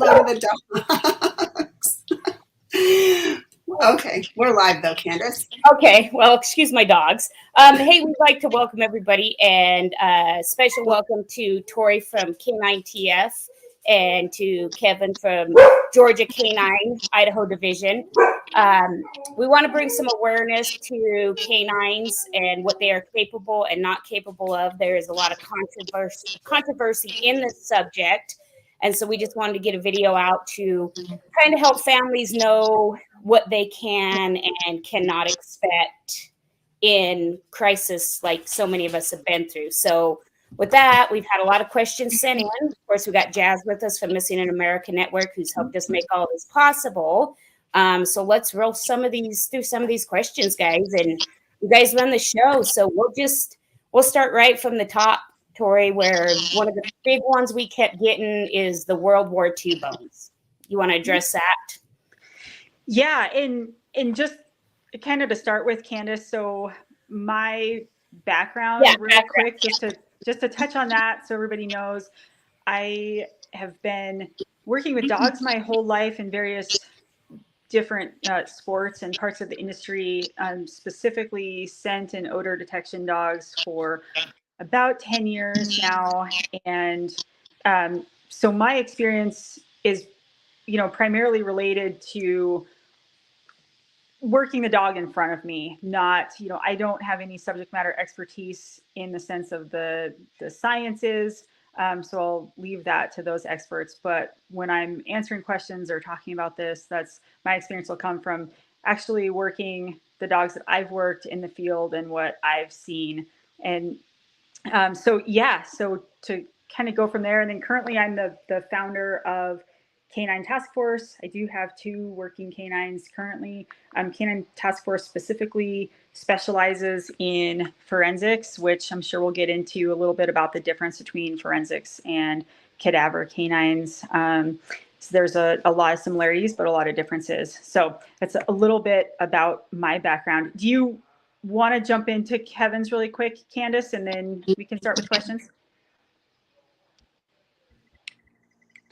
lot of the dogs. Okay, we're live though, Candace. Okay, well, excuse my dogs. Hey, we'd like to welcome everybody, and special welcome to Tori from K9TF and to Kevin from Georgia K9 Idaho Division. We want to bring some awareness to canines and what they are capable and not capable of. There is a lot of controversy in this subject. And so we just wanted to get a video out to kind of help families know what they can and cannot expect in crisis like so many of us have been through. So with that, we've had a lot of questions sent in. Of course, we got Jazz with us from Missing in America Network, who's helped us make all this possible. So let's roll through some of these questions, guys. And you guys run the show. So we'll start right from the top, Tori, where one of the big ones we kept getting is the World War II bones. You want to address that? Yeah, and just kind of to start with, Candace, so my background quick, just to touch on that so everybody knows, I have been working with dogs my whole life in various different sports and parts of the industry, specifically scent and odor detection dogs for about 10 years now. And so my experience is, primarily related to working the dog in front of me, not, I don't have any subject matter expertise in the sense of the sciences. So I'll leave that to those experts. But when I'm answering questions or talking about this, that's my experience will come from actually working the dogs that I've worked in the field and what I've seen. And so to kind of go from there, and then currently I'm the founder of Canine Task Force. I do have 2 working canines currently. Canine Task Force specifically specializes in forensics, which I'm sure we'll get into a little bit about the difference between forensics and cadaver canines. So there's a lot of similarities, but a lot of differences. So that's a little bit about my background. Do you want to jump into Kevin's really quick, Candace, and then we can start with questions?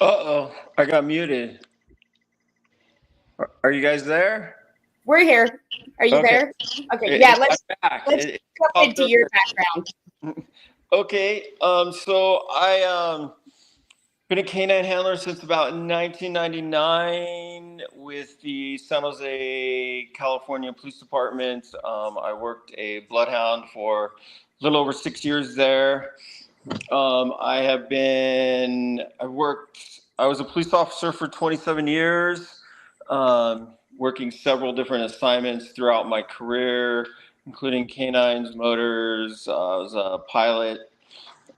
Uh-oh, I got muted. Are you guys there? We're here. Are you there? Okay, yeah, let's jump into your background. Okay, so I been a canine handler since about 1999 with the San Jose, California Police Department. I worked a bloodhound for a little over 6 years there. I was a police officer for 27 years, working several different assignments throughout my career, including canines, motors. I was a pilot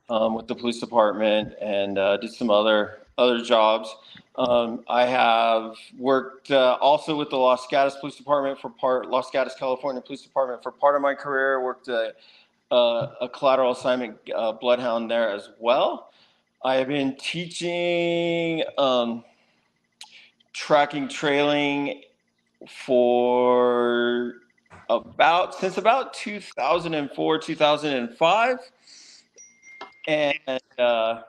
with the police department and did some other jobs. I have worked also with the Los Gatos Police Department Los Gatos, California Police Department for part of my career. Worked a collateral assignment bloodhound there as well. I have been teaching tracking trailing for since about 2004, 2005. And I've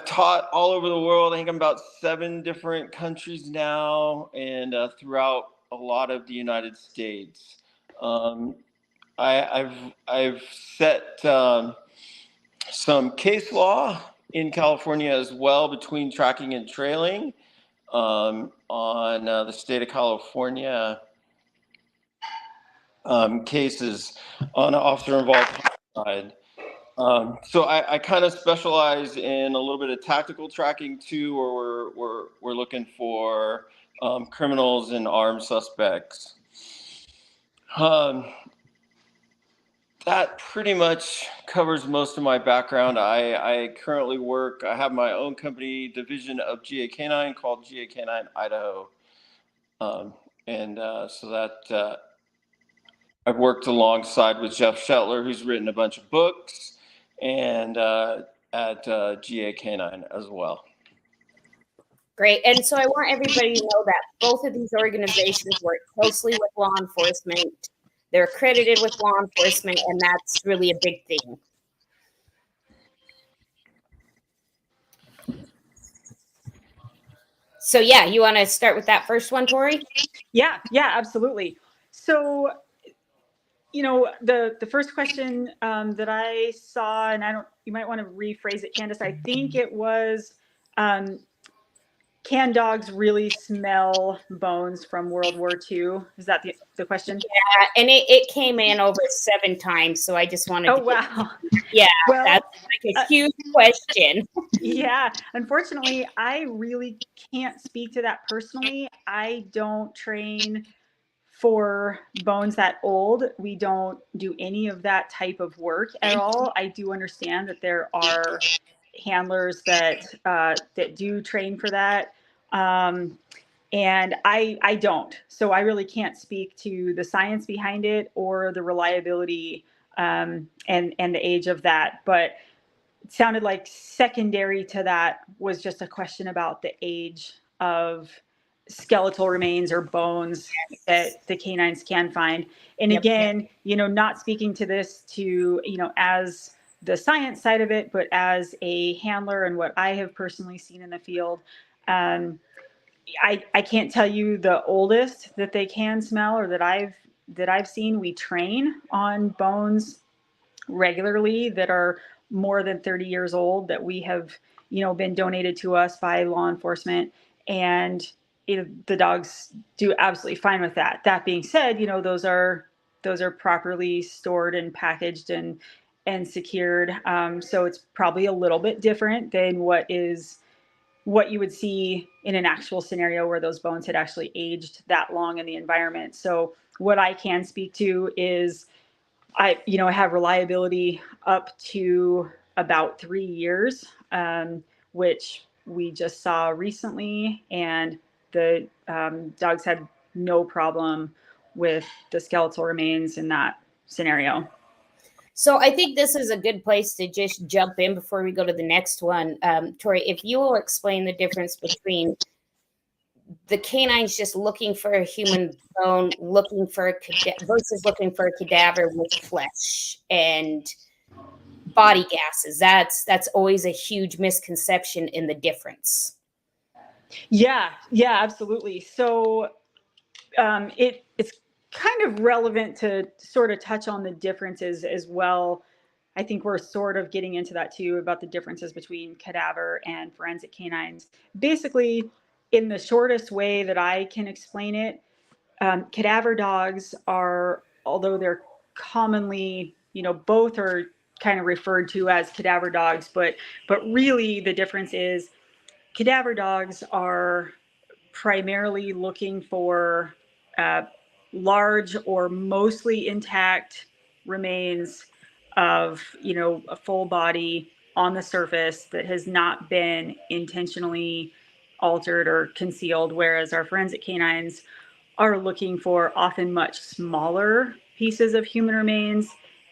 taught all over the world. I think I'm about 7 different countries now, and throughout a lot of the United States. I've set some case law in California as well between tracking and trailing on the state of California cases on officer involved homicide. So I kind of specialize in a little bit of tactical tracking too, where we're looking for criminals and armed suspects. That pretty much covers most of my background. I currently I have my own company division of GA Canine called GA Canine Idaho. So that I've worked alongside with Jeff Shetler, who's written a bunch of books, and at GA Canine as well. Great. And so I want everybody to know that both of these organizations work closely with law enforcement. They're accredited with law enforcement, and that's really a big thing. So yeah, you want to start with that first one, Tori? Yeah, absolutely. So, the first question that I saw, and you might want to rephrase it, Candace. I think it was, um, can dogs really smell bones from World War II? Is that the question? Yeah, and it came in over 7 times, so I just wanted Oh, to get, wow. yeah, Well, that's like a huge question. yeah, unfortunately, I really can't speak to that personally. I don't train for bones that old. We don't do any of that type of work at all. I do understand that there are handlers that do train for that. And I don't. So I really can't speak to the science behind it or the reliability and the age of that. But it sounded like secondary to that was just a question about the age of skeletal remains or bones that the canines can find. And Yep. again, not speaking to this to, as the science side of it, but as a handler and what I have personally seen in the field, I can't tell you the oldest that they can smell or that I've seen. We train on bones regularly that are more than 30 years old that we have, been donated to us by law enforcement. And the dogs do absolutely fine with that. That being said, those are properly stored and packaged and secured. So it's probably a little bit different than what you would see in an actual scenario where those bones had actually aged that long in the environment. So what I can speak to is I have reliability up to about 3 years, which we just saw recently, and the dogs had no problem with the skeletal remains in that scenario. So I think this is a good place to just jump in before we go to the next one. Tori, if you will explain the difference between the canines just looking for a human bone, looking for versus looking for a cadaver with flesh and body gases. That's always a huge misconception in the difference. Yeah, absolutely. So it's kind of relevant to sort of touch on the differences as well. I think we're sort of getting into that too, about the differences between cadaver and forensic canines. Basically, in the shortest way that I can explain it, cadaver dogs are, although they're commonly, both are kind of referred to as cadaver dogs, but really the difference is cadaver dogs are primarily looking for large or mostly intact remains of, a full body on the surface that has not been intentionally altered or concealed, whereas our forensic canines are looking for often much smaller pieces of human remains,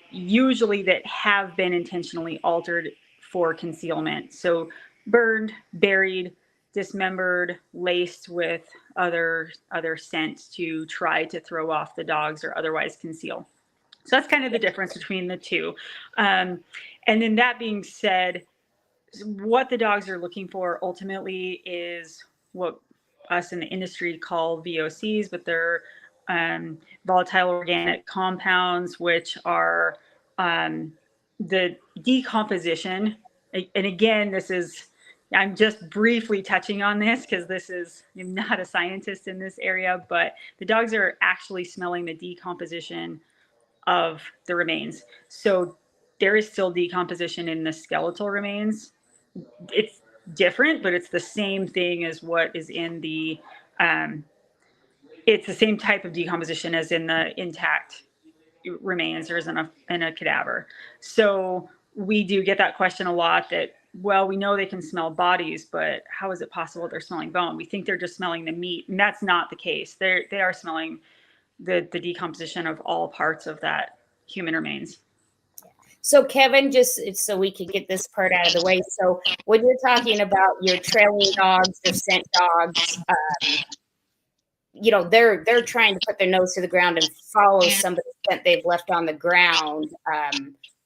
usually that have been intentionally altered for concealment. So burned, buried, dismembered, laced with other scent to try to throw off the dogs or otherwise conceal. So that's kind of the difference between the two. And then that being said, what the dogs are looking for ultimately is what us in the industry call VOCs, but they're volatile organic compounds, which are the decomposition. And again, I'm just briefly touching on this because I'm not a scientist in this area, but the dogs are actually smelling the decomposition of the remains. So there is still decomposition in the skeletal remains. It's different, but it's the same thing as what is in the it's the same type of decomposition as in the intact remains or as in a cadaver. So we do get that question a lot that, well, we know they can smell bodies, but how is it possible they're smelling bone? We think they're just smelling the meat, and that's not the case. They are smelling the decomposition of all parts of that human remains. So Kevin, just so we can get this part out of the way. So when you're talking about your trailing dogs, your scent dogs, they're trying to put their nose to the ground and follow some of the scent they've left on the ground.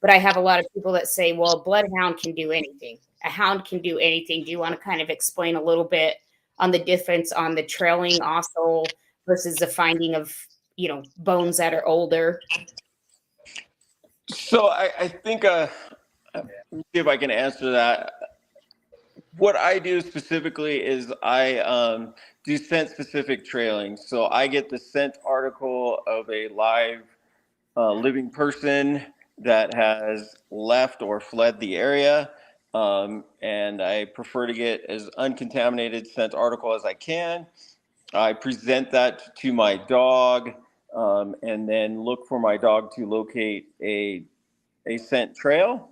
But I have a lot of people that say, well, a bloodhound can do anything. A hound can do anything. Do you want to kind of explain a little bit on the difference on the trailing also versus the finding of, bones that are older? So I think, let me see if I can answer that. What I do specifically is I do scent specific trailing. So I get the scent article of a live living person that has left or fled the area. And I prefer to get as uncontaminated scent article as I can. I present that to my dog, and then look for my dog to locate a scent trail.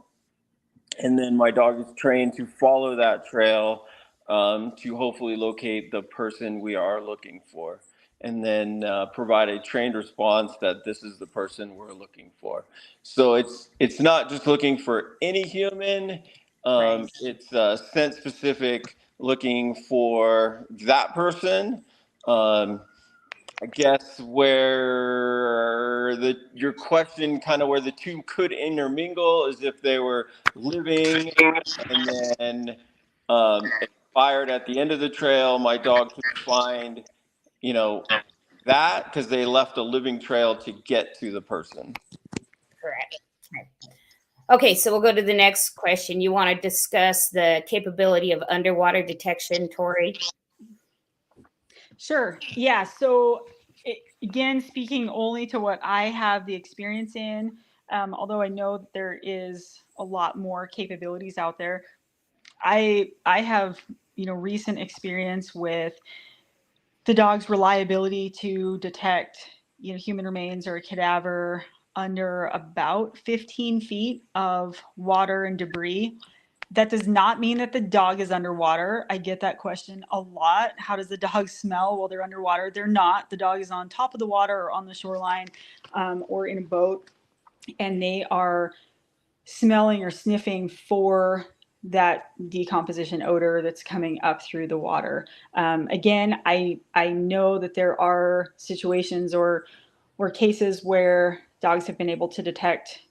And then my dog is trained to follow that trail, to hopefully locate the person we are looking for, and then provide a trained response that this is the person we're looking for. So it's not just looking for any human. Right. It's scent specific, looking for that person. I guess where your question kind of where the two could intermingle is if they were living and then expired at the end of the trail. My dog could find, that because they left a living trail to get to the person. Correct. Okay, so we'll go to the next question. You want to discuss the capability of underwater detection, Tori? Sure. Yeah. So again, speaking only to what I have the experience in, although I know that there is a lot more capabilities out there, I have recent experience with the dog's reliability to detect human remains or a cadaver under about 15 feet of water and debris. That does not mean that the dog is underwater. I get that question a lot. How does the dog smell while they're underwater? They're not. The dog is on top of the water or on the shoreline, or in a boat, and they are smelling or sniffing for that decomposition odor that's coming up through the water. Again, I know that there are situations or cases where dogs have been able to detect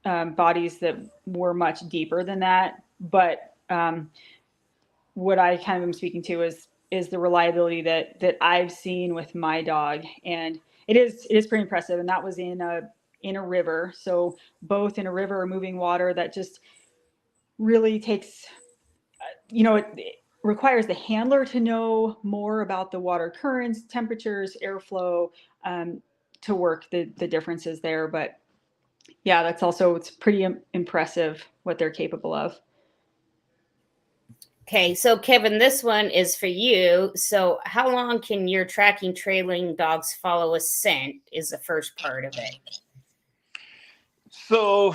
bodies that were much deeper than that. But what I kind of am speaking to is the reliability that I've seen with my dog, and it is pretty impressive. And that was in a river, so both in a river or moving water, that just really takes, it requires the handler to know more about the water currents, temperatures, airflow, to work the differences there. But yeah, it's pretty impressive what they're capable of. Okay, so Kevin, this one is for you. So how long can your tracking trailing dogs follow a scent is the first part of it. So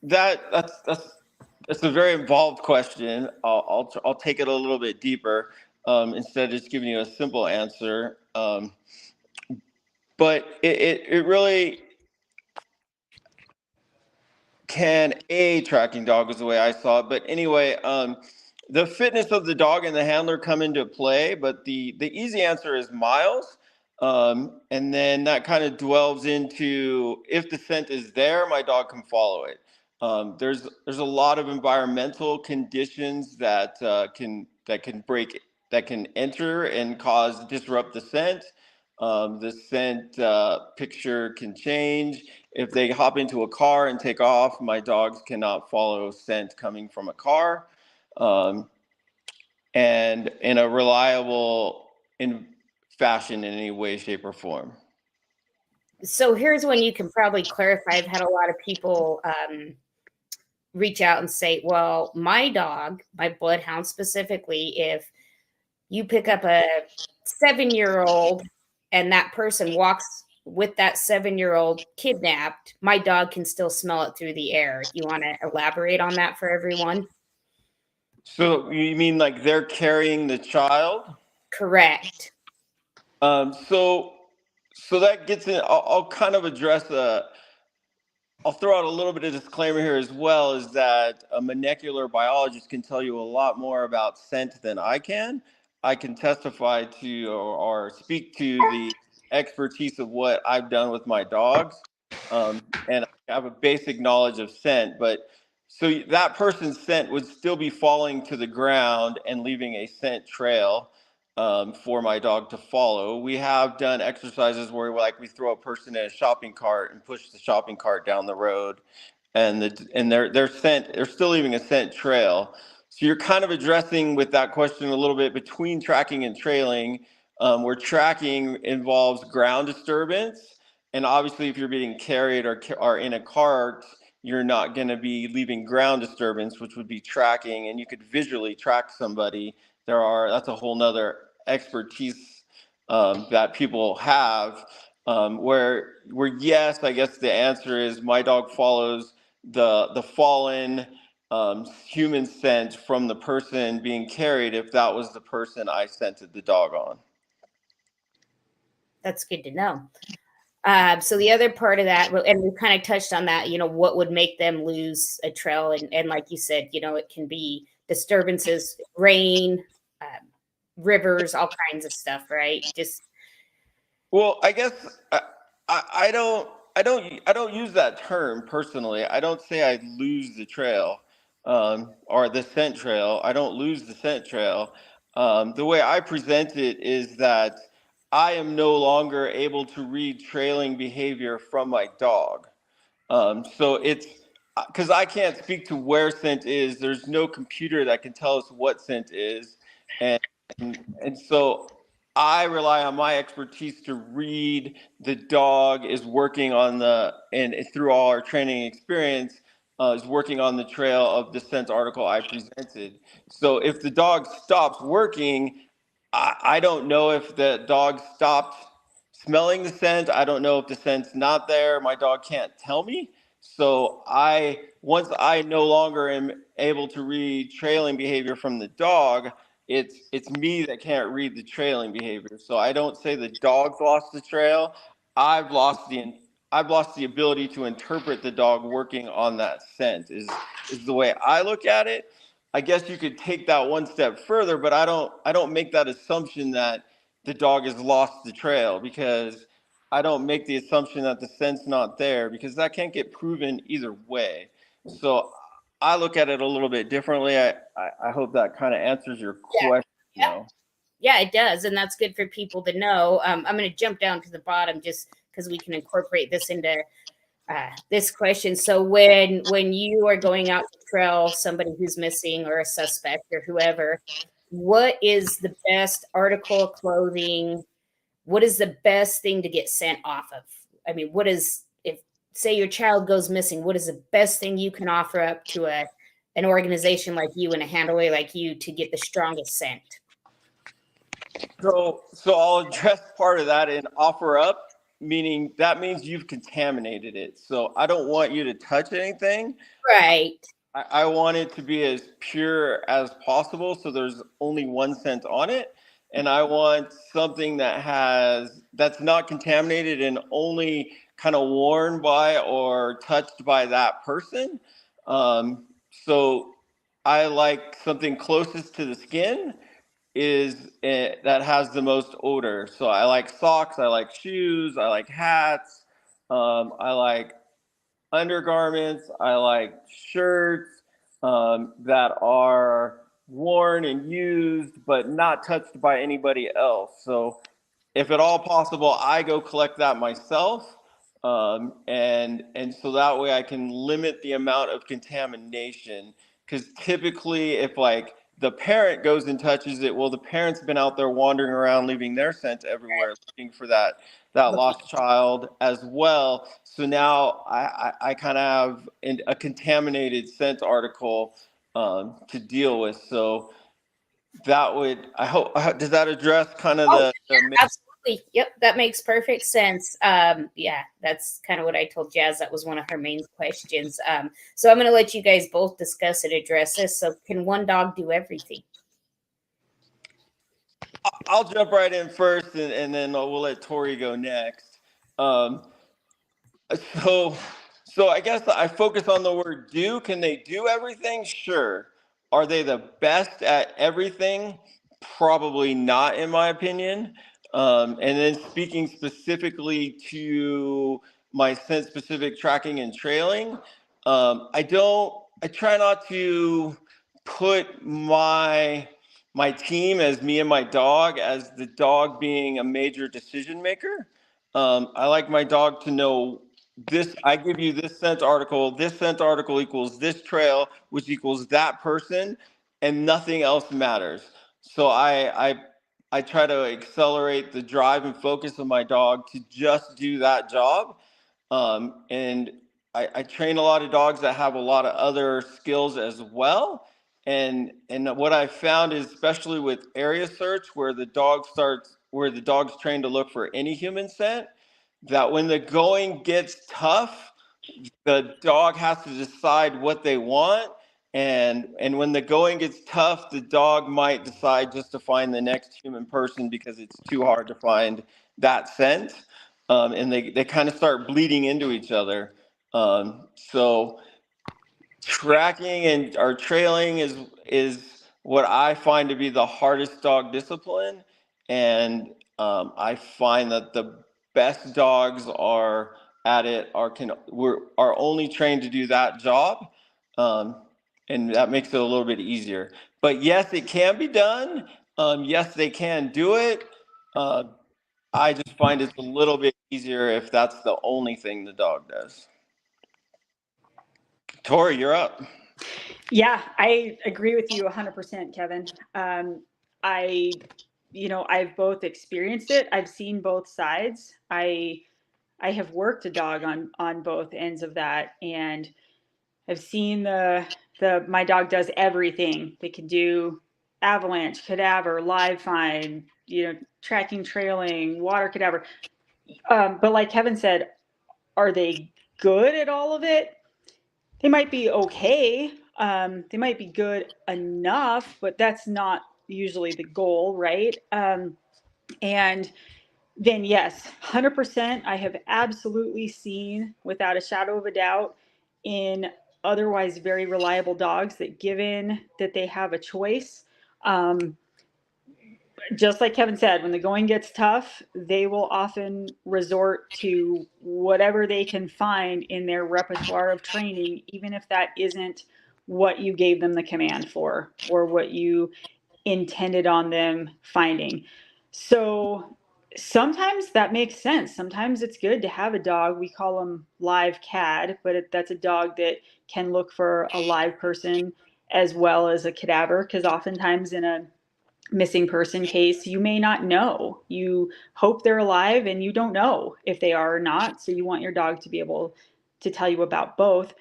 that's a very involved question. I'll take it a little bit deeper, instead of just giving you a simple answer. But it really can a tracking dog is the way I saw it. But anyway, the fitness of the dog and the handler come into play. But the easy answer is miles. And then that kind of dwells into if the scent is there, my dog can follow it. There's a lot of environmental conditions that can enter and disrupt the scent. The scent picture can change. If they hop into a car and take off, my dogs cannot follow scent coming from a car, and in a reliable fashion in any way, shape, or form. So here's when you can probably clarify. I've had a lot of people reach out and say, well, my dog, my bloodhound specifically, if you pick up a 7-year-old and that person walks with that 7-year-old kidnapped, my dog can still smell it through the air. You want to elaborate on that for everyone? So you mean like they're carrying the child? Correct. So that gets in. I'll kind of address I'll throw out a little bit of disclaimer here as well, is that a molecular biologist can tell you a lot more about scent than I can. I can testify to or speak to the expertise of what I've done with my dogs, and I have a basic knowledge of scent. But so that person's scent would still be falling to the ground and leaving a scent trail. for my dog to follow. We have done exercises where we throw a person in a shopping cart and push the shopping cart down the road, and they're still leaving a scent trail. So you're kind of addressing with that question a little bit between tracking and trailing, where tracking involves ground disturbance, and obviously if you're being carried or in a cart, you're not going to be leaving ground disturbance, which would be tracking, and you could visually track somebody. That's a whole nother expertise that people have, where yes, I guess the answer is my dog follows the fallen human scent from the person being carried if that was the person I scented the dog on. That's good to know. So the other part of that, and we kind of touched on that, what would make them lose a trail? And like you said, it can be disturbances, rain, rivers, all kinds of stuff, right? Well, I guess I don't use that term personally. I don't say I lose the trail, or the scent trail. I don't lose the scent trail. The way I present it is that I am no longer able to read trailing behavior from my dog. So it's because I can't speak to where scent is. There's no computer that can tell us what scent is, and and so I rely on my expertise to read the dog is working on and through all our training experience, is working on the trail of the scent article I presented. So if the dog stops working, I don't know if the dog stopped smelling the scent. I don't know if the scent's not there. My dog can't tell me. So once I no longer am able to read trailing behavior from the dog, it's me that can't read the trailing behavior. So I don't say the dog's lost the trail. I've lost the ability to interpret the dog working on that scent is the way I look at it. I guess you could take that one step further, but I don't make that assumption that the dog has lost the trail, because I don't make the assumption that the scent's not there, because that can't get proven either way. So I look at it a little bit differently. I hope that kind of answers your question. Yeah. Yeah, it does. And that's good for people to know. I'm going to jump down to the bottom just because we can incorporate this into this question. So when you are going out to trail somebody who's missing or a suspect or whoever, what is the best article of clothing? What is the best thing to get sent off of? I mean, if say your child goes missing, what is the best thing you can offer up to an organization like you and a handler like you to get the strongest scent? So I'll address part of that and offer up, meaning that means you've contaminated it. So I don't want you to touch anything. Right. I want it to be as pure as possible, so there's only one scent on it. And I want something that's not contaminated and only kind of worn by or touched by that person. So I like something closest to the skin that has the most odor. So I like socks, I like shoes, I like hats, I like undergarments, I like shirts that are worn and used but not touched by anybody else. So if at all possible, I go collect that myself, and so that way I can limit the amount of contamination. Because typically, if the parent goes and touches it, well, the parent's been out there wandering around, leaving their scent everywhere, looking for that lost child as well. So now I kind of have a contaminated scent article to deal with. So I hope, does that address kind of absolutely. Yep, that makes perfect sense. Yeah, that's kind of what I told Jazz. That was one of her main questions. So I'm going to let you guys both discuss and address this. So can one dog do everything? I'll jump right in first, and then we'll let Tori go next. So I guess I focus on the word do. Can they do everything? Sure. Are they the best at everything? Probably not, in my opinion. And then speaking specifically to my scent specific tracking and trailing, I try not to put my my team as me and my dog, as the dog being a major decision maker. I like my dog to know this. I give you this scent article. This scent article equals this trail, which equals that person, and nothing else matters. So I try to accelerate the drive and focus of my dog to just do that job. And I train a lot of dogs that have a lot of other skills as well. And what I found is, especially with area search, where the dog's trained to look for any human scent, that when the going gets tough, the dog has to decide what they want. And when the going gets tough, the dog might decide just to find the next human person because it's too hard to find that scent. And they kind of start bleeding into each other. So tracking and or trailing is what I find to be the hardest dog discipline. And I find that the best dogs are at it are only trained to do that job. Um, and that makes it a little bit easier. But yes, it can be done. Yes, they can do it. Uh, I just find it's a little bit easier if that's the only thing the dog does. Tori, you're up. Yeah, I agree with you 100%, Kevin. I've both experienced it. I've seen both sides. I have worked a dog on both ends of that, and I've seen my dog does everything. They can do avalanche, cadaver, live find, tracking, trailing, water cadaver. But like Kevin said, are they good at all of it? They might be okay. They might be good enough, but that's not usually the goal, right? And then yes, 100%, I have absolutely seen, without a shadow of a doubt, in otherwise very reliable dogs, that given that they have a choice, just like Kevin said, when the going gets tough, they will often resort to whatever they can find in their repertoire of training, even if that isn't what you gave them the command for or what you intended on them finding. So sometimes that makes sense. Sometimes it's good to have a dog. We call them live CAD, but that's a dog that can look for a live person as well as a cadaver, because oftentimes in a missing person case, you may not know. You hope they're alive and you don't know if they are or not. So you want your dog to be able to tell you about both.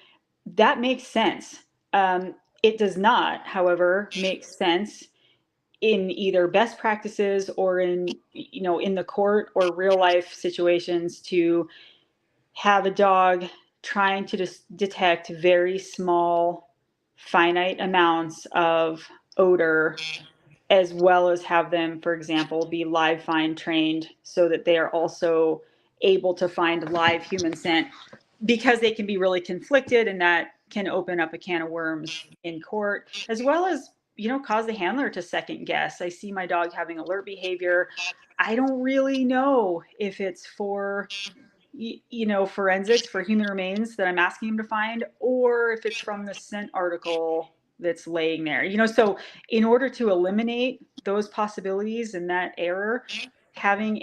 That makes sense. It does not, however, make sense in either best practices or in the court or real life situations to have a dog trying to detect very small, finite amounts of odor, as well as have them, for example, be live find trained so that they are also able to find live human scent, because they can be really conflicted, and that can open up a can of worms in court, as well as cause the handler to second guess. I see my dog having alert behavior. I don't really know if it's for forensics, for human remains that I'm asking him to find, or if it's from the scent article that's laying there. So in order to eliminate those possibilities and that error, having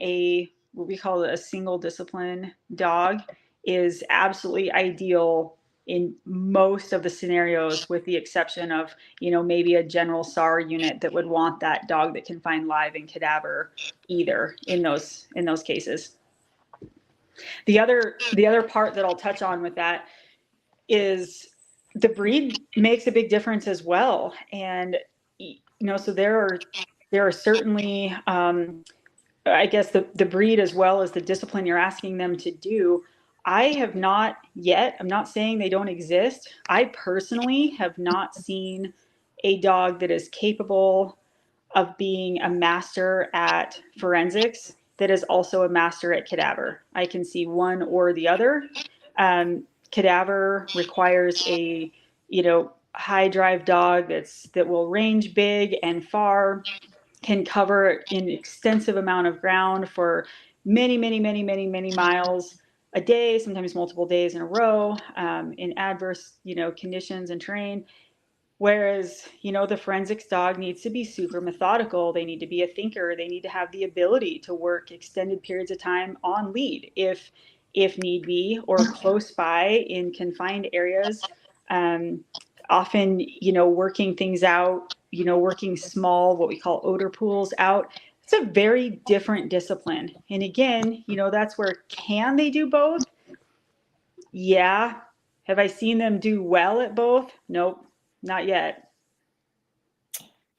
what we call a single discipline dog is absolutely ideal in most of the scenarios, with the exception of, maybe a general SAR unit that would want that dog that can find live and cadaver either in those cases. The other part that I'll touch on with that is the breed makes a big difference as well. And, so there are certainly, I guess the breed as well as the discipline you're asking them to do. I have not yet, I'm not saying they don't exist. I personally have not seen a dog that is capable of being a master at forensics that is also a master at cadaver. I can see one or the other. Cadaver requires a, high drive dog that will range big and far, can cover an extensive amount of ground for many, many, many, many, many miles a day, sometimes multiple days in a row, in adverse, conditions and terrain. Whereas, the forensics dog needs to be super methodical. They need to be a thinker. They need to have the ability to work extended periods of time on lead if need be, or close by in confined areas. Often, working things out, working small, what we call odor pools out. It's a very different discipline. And again, that's where, can they do both? Yeah. Have I seen them do well at both? Nope, not yet.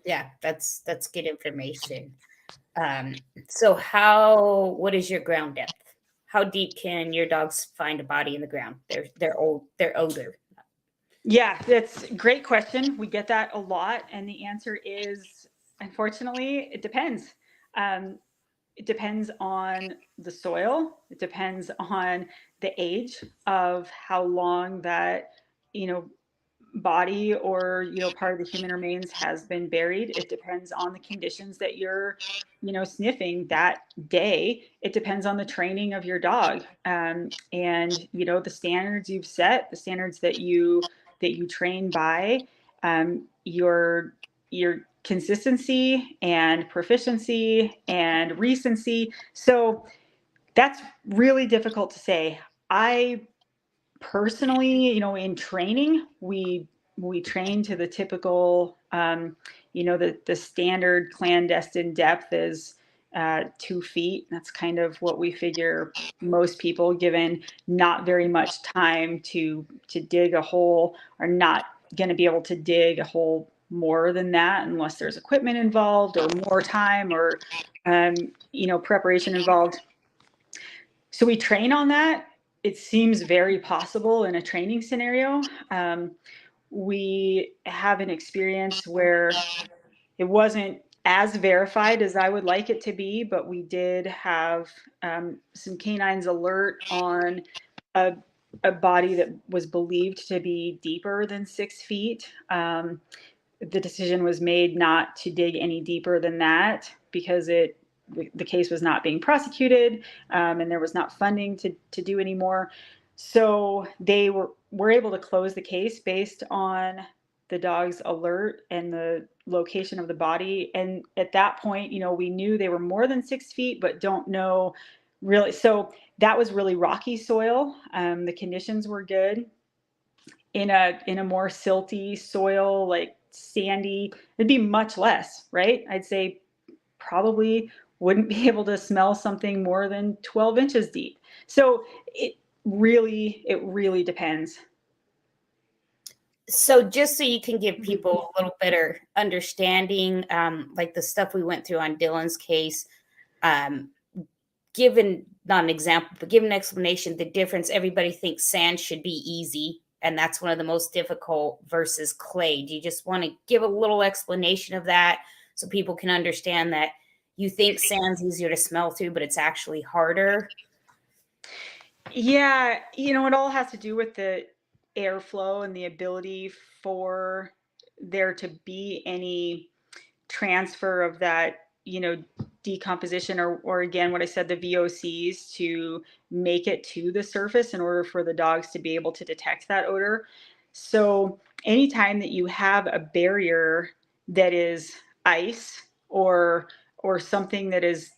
Yeah, that's good information. So what is your ground depth? How deep can your dogs find a body in the ground? They're older. Yeah, that's a great question. We get that a lot. And the answer is, unfortunately, it depends. It depends on the soil. It depends on the age of how long that, body or, part of the human remains has been buried. It depends on the conditions that you're, sniffing that day. It depends on the training of your dog. And, the standards you've set, the standards that you train by, your consistency and proficiency and recency. So that's really difficult to say. I personally, in training, we train to the typical, the standard clandestine depth is 2 feet. That's kind of what we figure most people, given not very much time to dig a hole, are not going to be able to dig a hole more than that unless there's equipment involved or more time or preparation involved. So we train on that. It seems very possible in a training scenario. We have an experience where it wasn't as verified as I would like it to be, but we did have some canines alert on a body that was believed to be deeper than 6 feet. The decision was made not to dig any deeper than that because the case was not being prosecuted, and there was not funding to do any more. So they were able to close the case based on the dog's alert and the location of the body. And at that point, we knew they were more than 6 feet, but don't know really. So that was really rocky soil. The conditions were good. In a more silty soil, like sandy, it'd be much less, right? I'd say probably wouldn't be able to smell something more than 12 inches deep. So it really depends. So just so you can give people a little better understanding, like the stuff we went through on Dylan's case, given not an example, but give an explanation, the difference. Everybody thinks sand should be easy, and that's one of the most difficult versus clay. Do you just want to give a little explanation of that so people can understand that you think sand's easier to smell through, but it's actually harder? Yeah, it all has to do with the airflow and the ability for there to be any transfer of that, decomposition or again, what I said, the VOCs to make it to the surface in order for the dogs to be able to detect that odor. So anytime that you have a barrier that is ice or something that is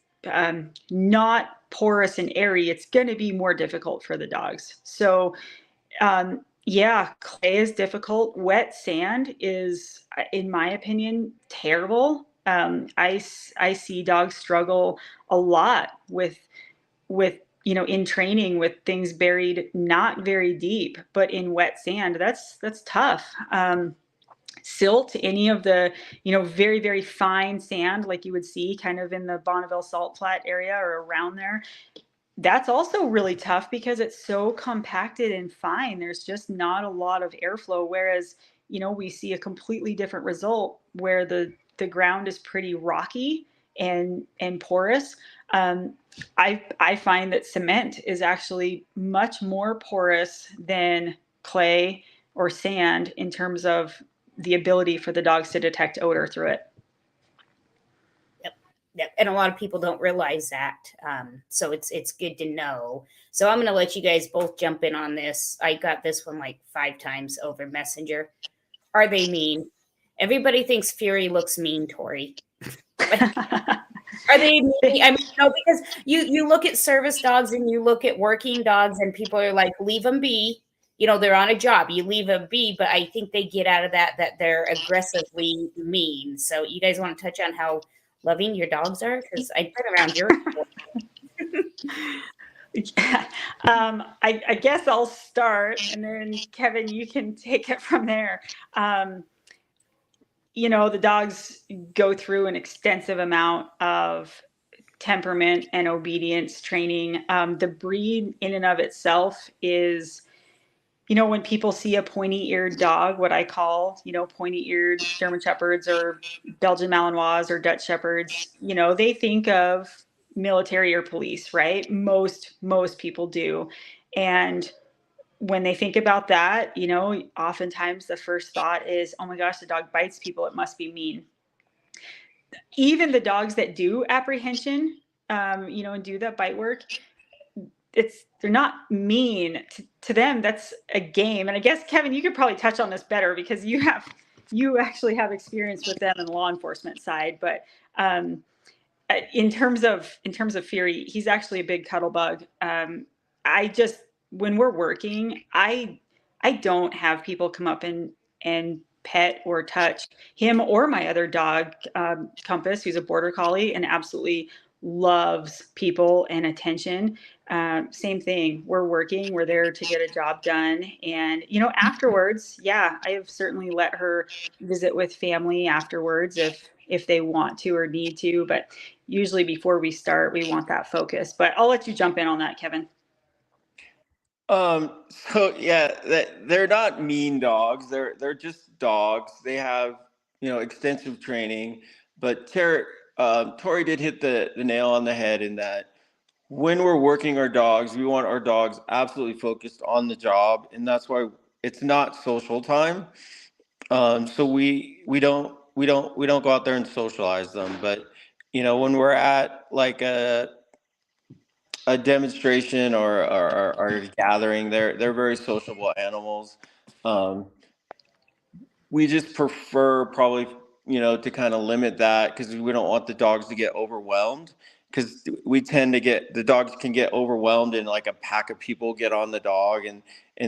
not porous and airy, it's going to be more difficult for the dogs. So yeah, clay is difficult. Wet sand is, in my opinion, terrible. I see dogs struggle a lot with in training with things buried not very deep, but in wet sand, that's tough. Silt, any of the very, very fine sand like you would see kind of in the Bonneville Salt Flat area or around there, that's also really tough because it's so compacted and fine. There's just not a lot of airflow, whereas we see a completely different result where the ground is pretty rocky and porous. I find that cement is actually much more porous than clay or sand in terms of the ability for the dogs to detect odor through it. Yep. And a lot of people don't realize that. So it's good to know. So I'm going to let you guys both jump in on this. I got this one like 5 times over Messenger. Are they mean? Everybody thinks Fury looks mean, Tori. Are they mean? I mean, no, because you look at service dogs and you look at working dogs, and people are like, leave them be. You know, they're on a job. You leave them be, but I think they get out of that they're aggressively mean. So you guys want to touch on how loving your dogs are? Because I've been around your. I guess I'll start, and then Kevin, you can take it from there. You know, the dogs go through an extensive amount of temperament and obedience training. The breed in and of itself is, you know, when people see a pointy-eared dog, what I call, you know, pointy-eared German Shepherds or Belgian Malinois or Dutch Shepherds, you know, they think of military or police, right? Most people do. And when they think about that, you know, oftentimes the first thought is, oh my gosh, the dog bites people. It must be mean. Even the dogs that do apprehension, you know, and do that bite work, they're not mean to them. That's a game. And I guess, Kevin, you could probably touch on this better because you actually have experience with them in the law enforcement side. But in terms of Fury, he's actually a big cuddle bug. When we're working, I don't have people come up and pet or touch him or my other dog, Compass, who's a border collie and absolutely loves people and attention. Same thing. We're working. We're there to get a job done. And, you know, afterwards, yeah, I have certainly let her visit with family afterwards if they want to or need to. But usually before we start, we want that focus. But I'll let you jump in on that, Kevin. So yeah, they're not mean dogs. They're just dogs. They have, you know, extensive training. But Tori did hit the nail on the head in that when we're working our dogs, we want our dogs absolutely focused on the job, and that's why it's not social time. So we don't go out there and socialize them. But you know, when we're at like a demonstration or a gathering, they're very sociable animals. Um, we just prefer probably, you know, to kind of limit that because we don't want the dogs to get overwhelmed, because we tend to get the dogs can get overwhelmed and like a pack of people get on the dog, and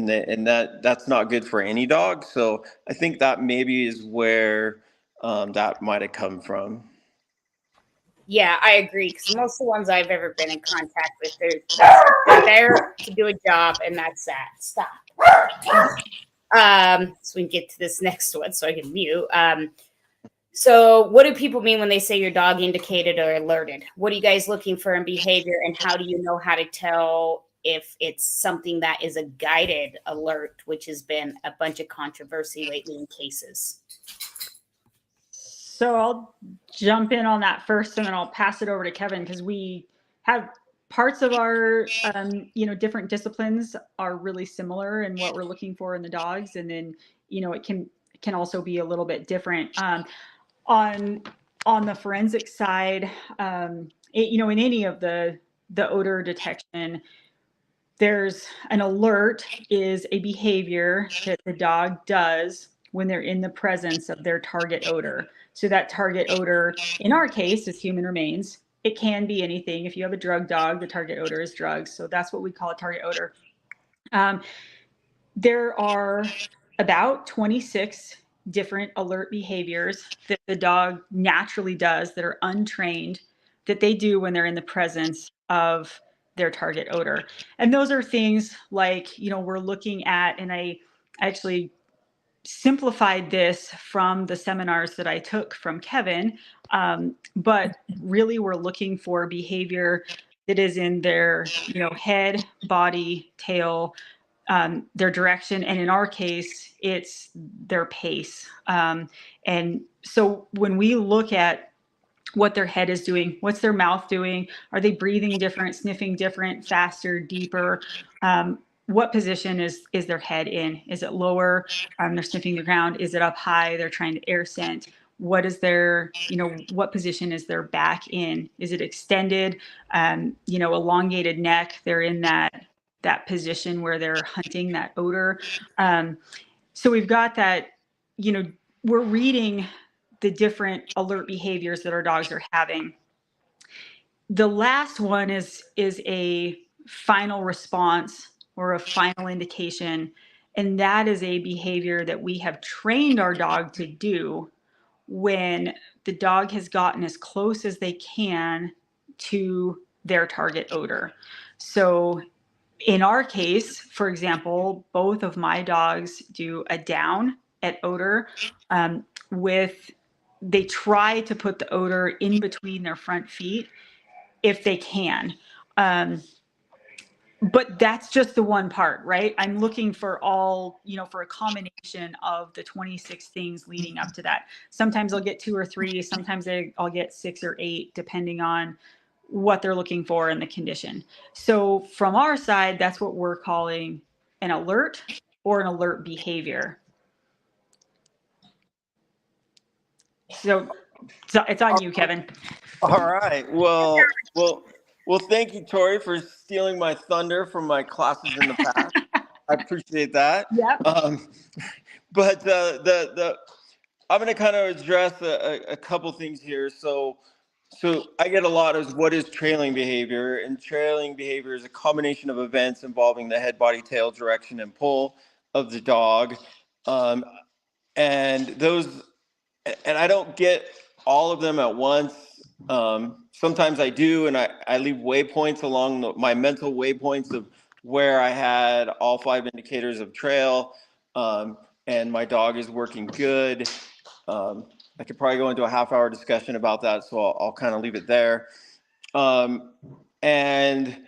that's not good for any dog. So I think that maybe is where that might have come from. Yeah, I agree. Because most of the ones I've ever been in contact with, they're there to do a job, and that's that. Stop. So we can get to this next one, so I can mute. So what do people mean when they say your dog indicated or alerted? What are you guys looking for in behavior, and how do you know how to tell if it's something that is a guided alert, which has been a bunch of controversy lately in cases? So I'll jump in on that first, and then I'll pass it over to Kevin, because we have parts of our, you know, different disciplines are really similar in what we're looking for in the dogs. And then, you know, it can also be a little bit different. On the forensic side, you know, in any of the odor detection, there's an alert is a behavior that the dog does when they're in the presence of their target odor. So that target odor, in our case, is human remains. It can be anything. If you have a drug dog, the target odor is drugs. So that's what we call a target odor. There are about 26 different alert behaviors that the dog naturally does that are untrained, that they do when they're in the presence of their target odor. And those are things like, you know, we're looking at, and I actually simplified this from the seminars that I took from Kevin, but really we're looking for behavior that is in their, you know, head, body, tail, their direction, and in our case, it's their pace. And so when we look at what their head is doing, what's their mouth doing, are they breathing different, sniffing different, faster, deeper? What position is their head in? Is it lower? They're sniffing the ground. Is it up high? They're trying to air scent. What is their, you know, what position is their back in? Is it extended? You know, elongated neck. They're in that position where they're hunting that odor. So we've got that, you know, we're reading the different alert behaviors that our dogs are having. The last one is a final response or a final indication, and that is a behavior that we have trained our dog to do when the dog has gotten as close as they can to their target odor. So in our case, for example, both of my dogs do a down at odor they try to put the odor in between their front feet if they can. But that's just the one part, right? I'm looking for for a combination of the 26 things leading up to that. Sometimes I'll get 2 or 3, sometimes I'll get 6 or 8, depending on what they're looking for in the condition. So from our side, that's what we're calling an alert or an alert behavior. So it's on you, Kevin. All right. Well, thank you, Tori, for stealing my thunder from my classes in the past. I appreciate that. Yep. But I'm going to kind of address a couple things here. So I get a lot of what is trailing behavior, and trailing behavior is a combination of events involving the head, body, tail, direction, and pull of the dog. And I don't get all of them at once. Sometimes I do, and I leave waypoints along my mental waypoints of where I had all 5 indicators of trail, and my dog is working good. I could probably go into a half-hour discussion about that, so I'll kind of leave it there. And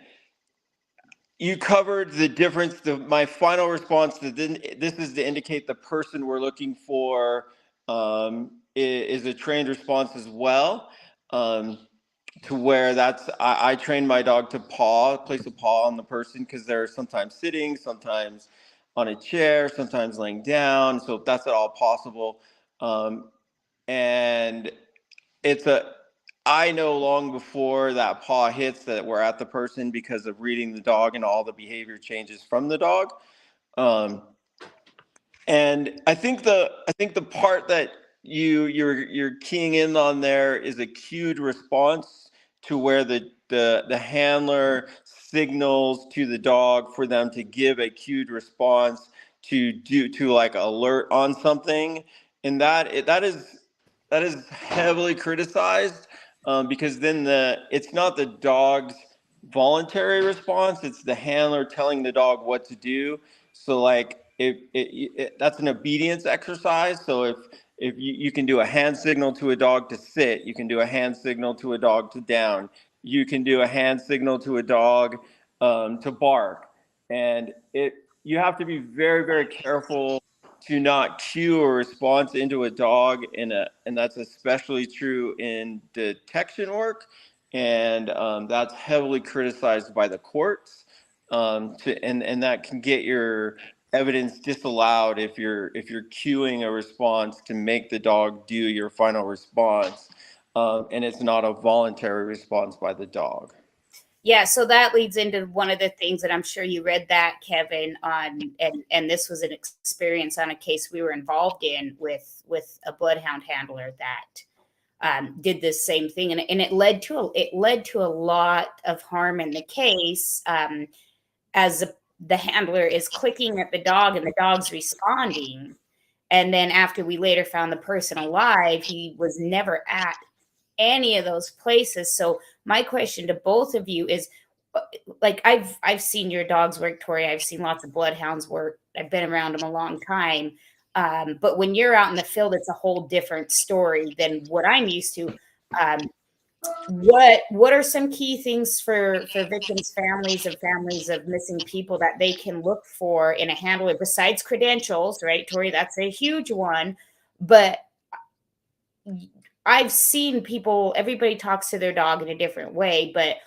you covered the difference. My final response to this is to indicate the person we're looking for is a trained response as well. To where I train my dog to place a paw on the person, because they're sometimes sitting, sometimes on a chair, sometimes laying down. So if that's at all possible. And I know long before that paw hits that we're at the person because of reading the dog and all the behavior changes from the dog. And I think the part that you're keying in on there is a cued response, to where the handler signals to the dog for them to give a cued response to like alert on something. And that is heavily criticized, because then it's not the dog's voluntary response, it's the handler telling the dog what to do. So like that's an obedience exercise. So if you can do a hand signal to a dog to sit, you can do a hand signal to a dog to down, you can do a hand signal to a dog to bark. And you have to be very, very careful to not cue a response into a dog, and that's especially true in detection work. And that's heavily criticized by the courts. And that can get your evidence disallowed if you're cueing a response to make the dog do your final response, and it's not a voluntary response by the dog. Yeah, so that leads into one of the things that I'm sure you read that, Kevin, on, and this was an experience on a case we were involved in with a bloodhound handler that did this same thing, and it led to a lot of harm in the case, as the handler is clicking at the dog and the dog's responding. And then after we later found the person alive, he was never at any of those places. So my question to both of you is, like, I've seen your dogs work, Tori. I've seen lots of bloodhounds work. I've been around them a long time. But when you're out in the field, it's a whole different story than what I'm used to. What are some key things for victims' families of missing people that they can look for in a handler besides credentials, right, Tori? That's a huge one. But I've seen people, everybody talks to their dog in a different way, but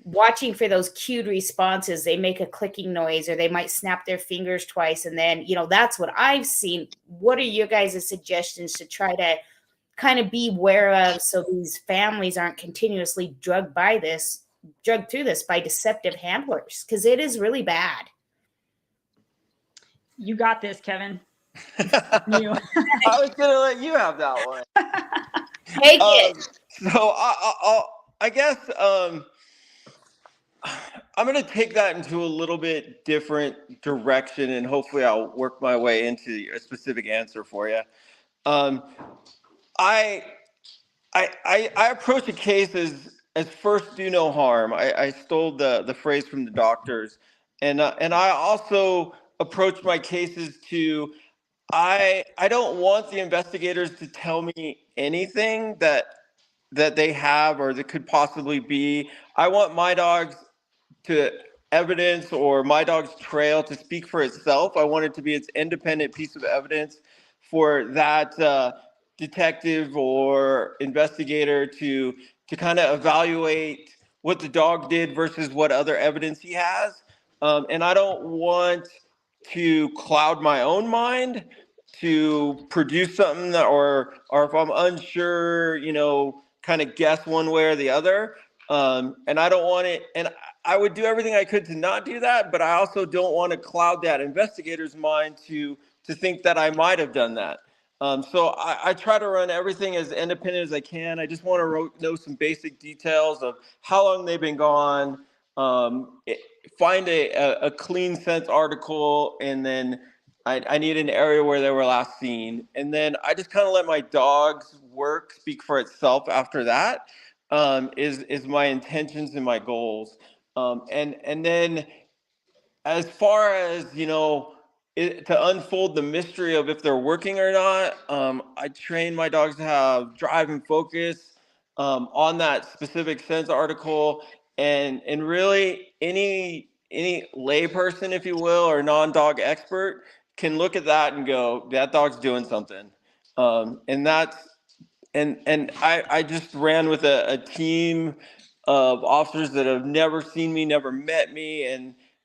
watching for those cued responses, they make a clicking noise or they might snap their fingers twice. And then, that's what I've seen. What are your guys' suggestions to try to kind of be aware of, so these families aren't continuously drugged through this by deceptive handlers? Because it is really bad. You got this, Kevin. You. I was gonna let you have that one. Take it. So I guess I'm going to take that into a little bit different direction, and hopefully I'll work my way into a specific answer for you. Um, I, I approach a case as first do no harm. I stole the phrase from the doctors, and I also approach my cases to I don't want the investigators to tell me anything that they have or that could possibly be. I want my dogs to evidence or my dog's trail to speak for itself. I want it to be its independent piece of evidence for that detective or investigator to kind of evaluate what the dog did versus what other evidence he has. And I don't want to cloud my own mind to produce something that, or if I'm unsure, kind of guess one way or the other. And I don't want it, and I would do everything I could to not do that, but I also don't want to cloud that investigator's mind to think that I might have done that. So I try to run everything as independent as I can. I just want to know some basic details of how long they've been gone, find a clean sense article, and then I need an area where they were last seen. And then I just kind of let my dog's work speak for itself after that, is my intentions and my goals. And then as far as, to unfold the mystery of if they're working or not, I train my dogs to have drive and focus on that specific sense article. And really any layperson, if you will, or non-dog expert can look at that and go, that dog's doing something. And that's, and I just ran with a team of officers that have never seen me, never met me,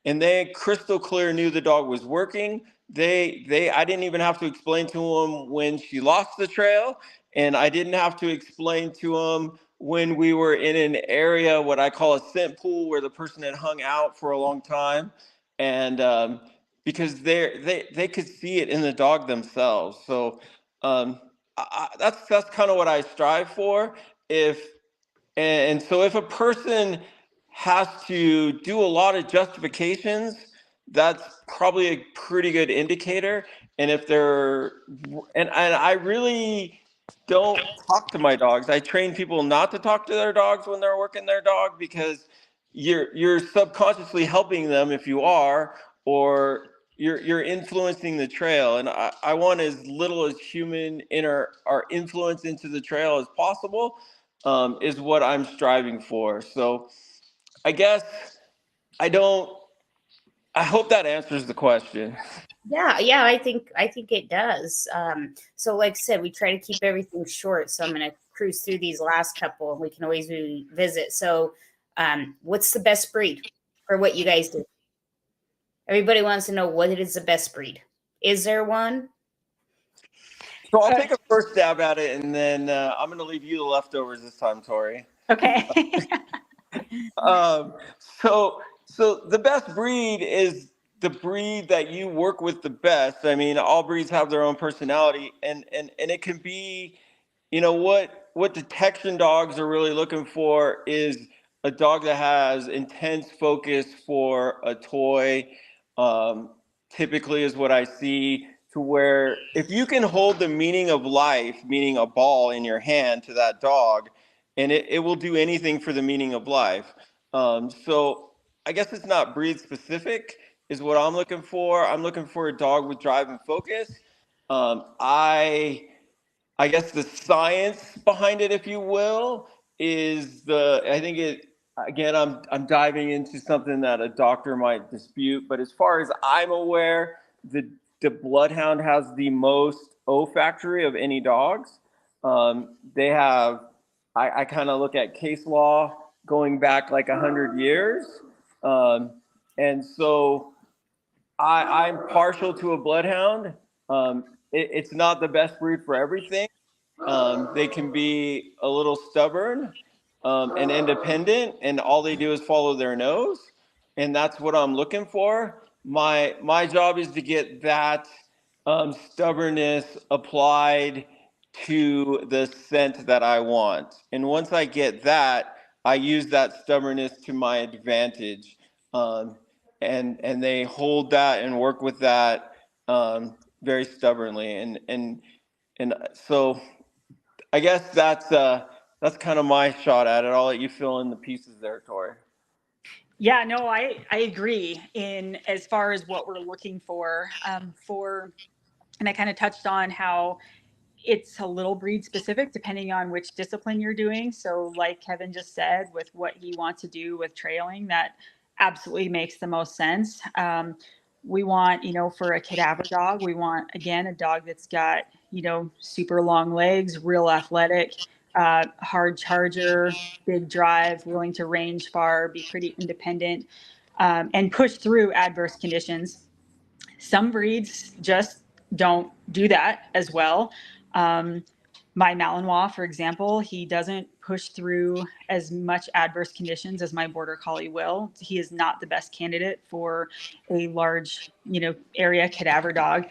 and they crystal clear knew the dog was working. I didn't even have to explain to them when she lost the trail, and I didn't have to explain to them when we were in an area, what I call a scent pool, where the person had hung out for a long time, and because they could see it in the dog themselves. So. That's kind of what I strive for. So if a person has to do a lot of justifications, that's probably a pretty good indicator. And if they're and I really don't talk to my dogs. I train people not to talk to their dogs when they're working their dog, because you're subconsciously helping them if you are, or you're influencing the trail. And I want as little as human our influence into the trail as possible, is what I'm striving for. So I guess I hope that answers the question. Yeah, I think it does. So like I said, we try to keep everything short. So I'm gonna cruise through these last couple and we can always revisit. So what's the best breed for what you guys do? Everybody wants to know what it is the best breed. Is there one? So I'll take a first stab at it, and then I'm going to leave you the leftovers this time, Tori. Okay. So the best breed is the breed that you work with the best. I mean, all breeds have their own personality, and it can be, what detection dogs are really looking for is a dog that has intense focus for a toy. Typically is what I see, to where if you can hold the meaning of life, meaning a ball, in your hand to that dog, and it will do anything for the meaning of life. So I guess it's not breed specific is what I'm looking for. I'm looking for a dog with drive and focus. I guess the science behind it, if you will, is I think it, again, I'm diving into something that a doctor might dispute, but as far as I'm aware, the bloodhound has the most olfactory of any dogs. They have, I kind of look at case law going back like 100 years. And so I'm partial to a bloodhound. It's not the best breed for everything. They can be a little stubborn, and independent, and all they do is follow their nose. And that's what I'm looking for. My job is to get that stubbornness applied to the scent that I want. And once I get that, I use that stubbornness to my advantage. Um, and they hold that and work with that very stubbornly. And so I guess that's kind of my shot at it. I'll let you fill in the pieces there, Tori. Yeah, no, I agree in as far as what we're looking for, and I kind of touched on how it's a little breed specific depending on which discipline you're doing. So like Kevin just said, with what he wants to do with trailing, that absolutely makes the most sense. We want, for a cadaver dog, we want, again, a dog that's got, super long legs, real athletic, hard charger, big drive, willing to range far, be pretty independent, and push through adverse conditions. Some breeds just don't do that as well. My Malinois, for example, he doesn't push through as much adverse conditions as my Border Collie will. He is not the best candidate for a large, area cadaver dog.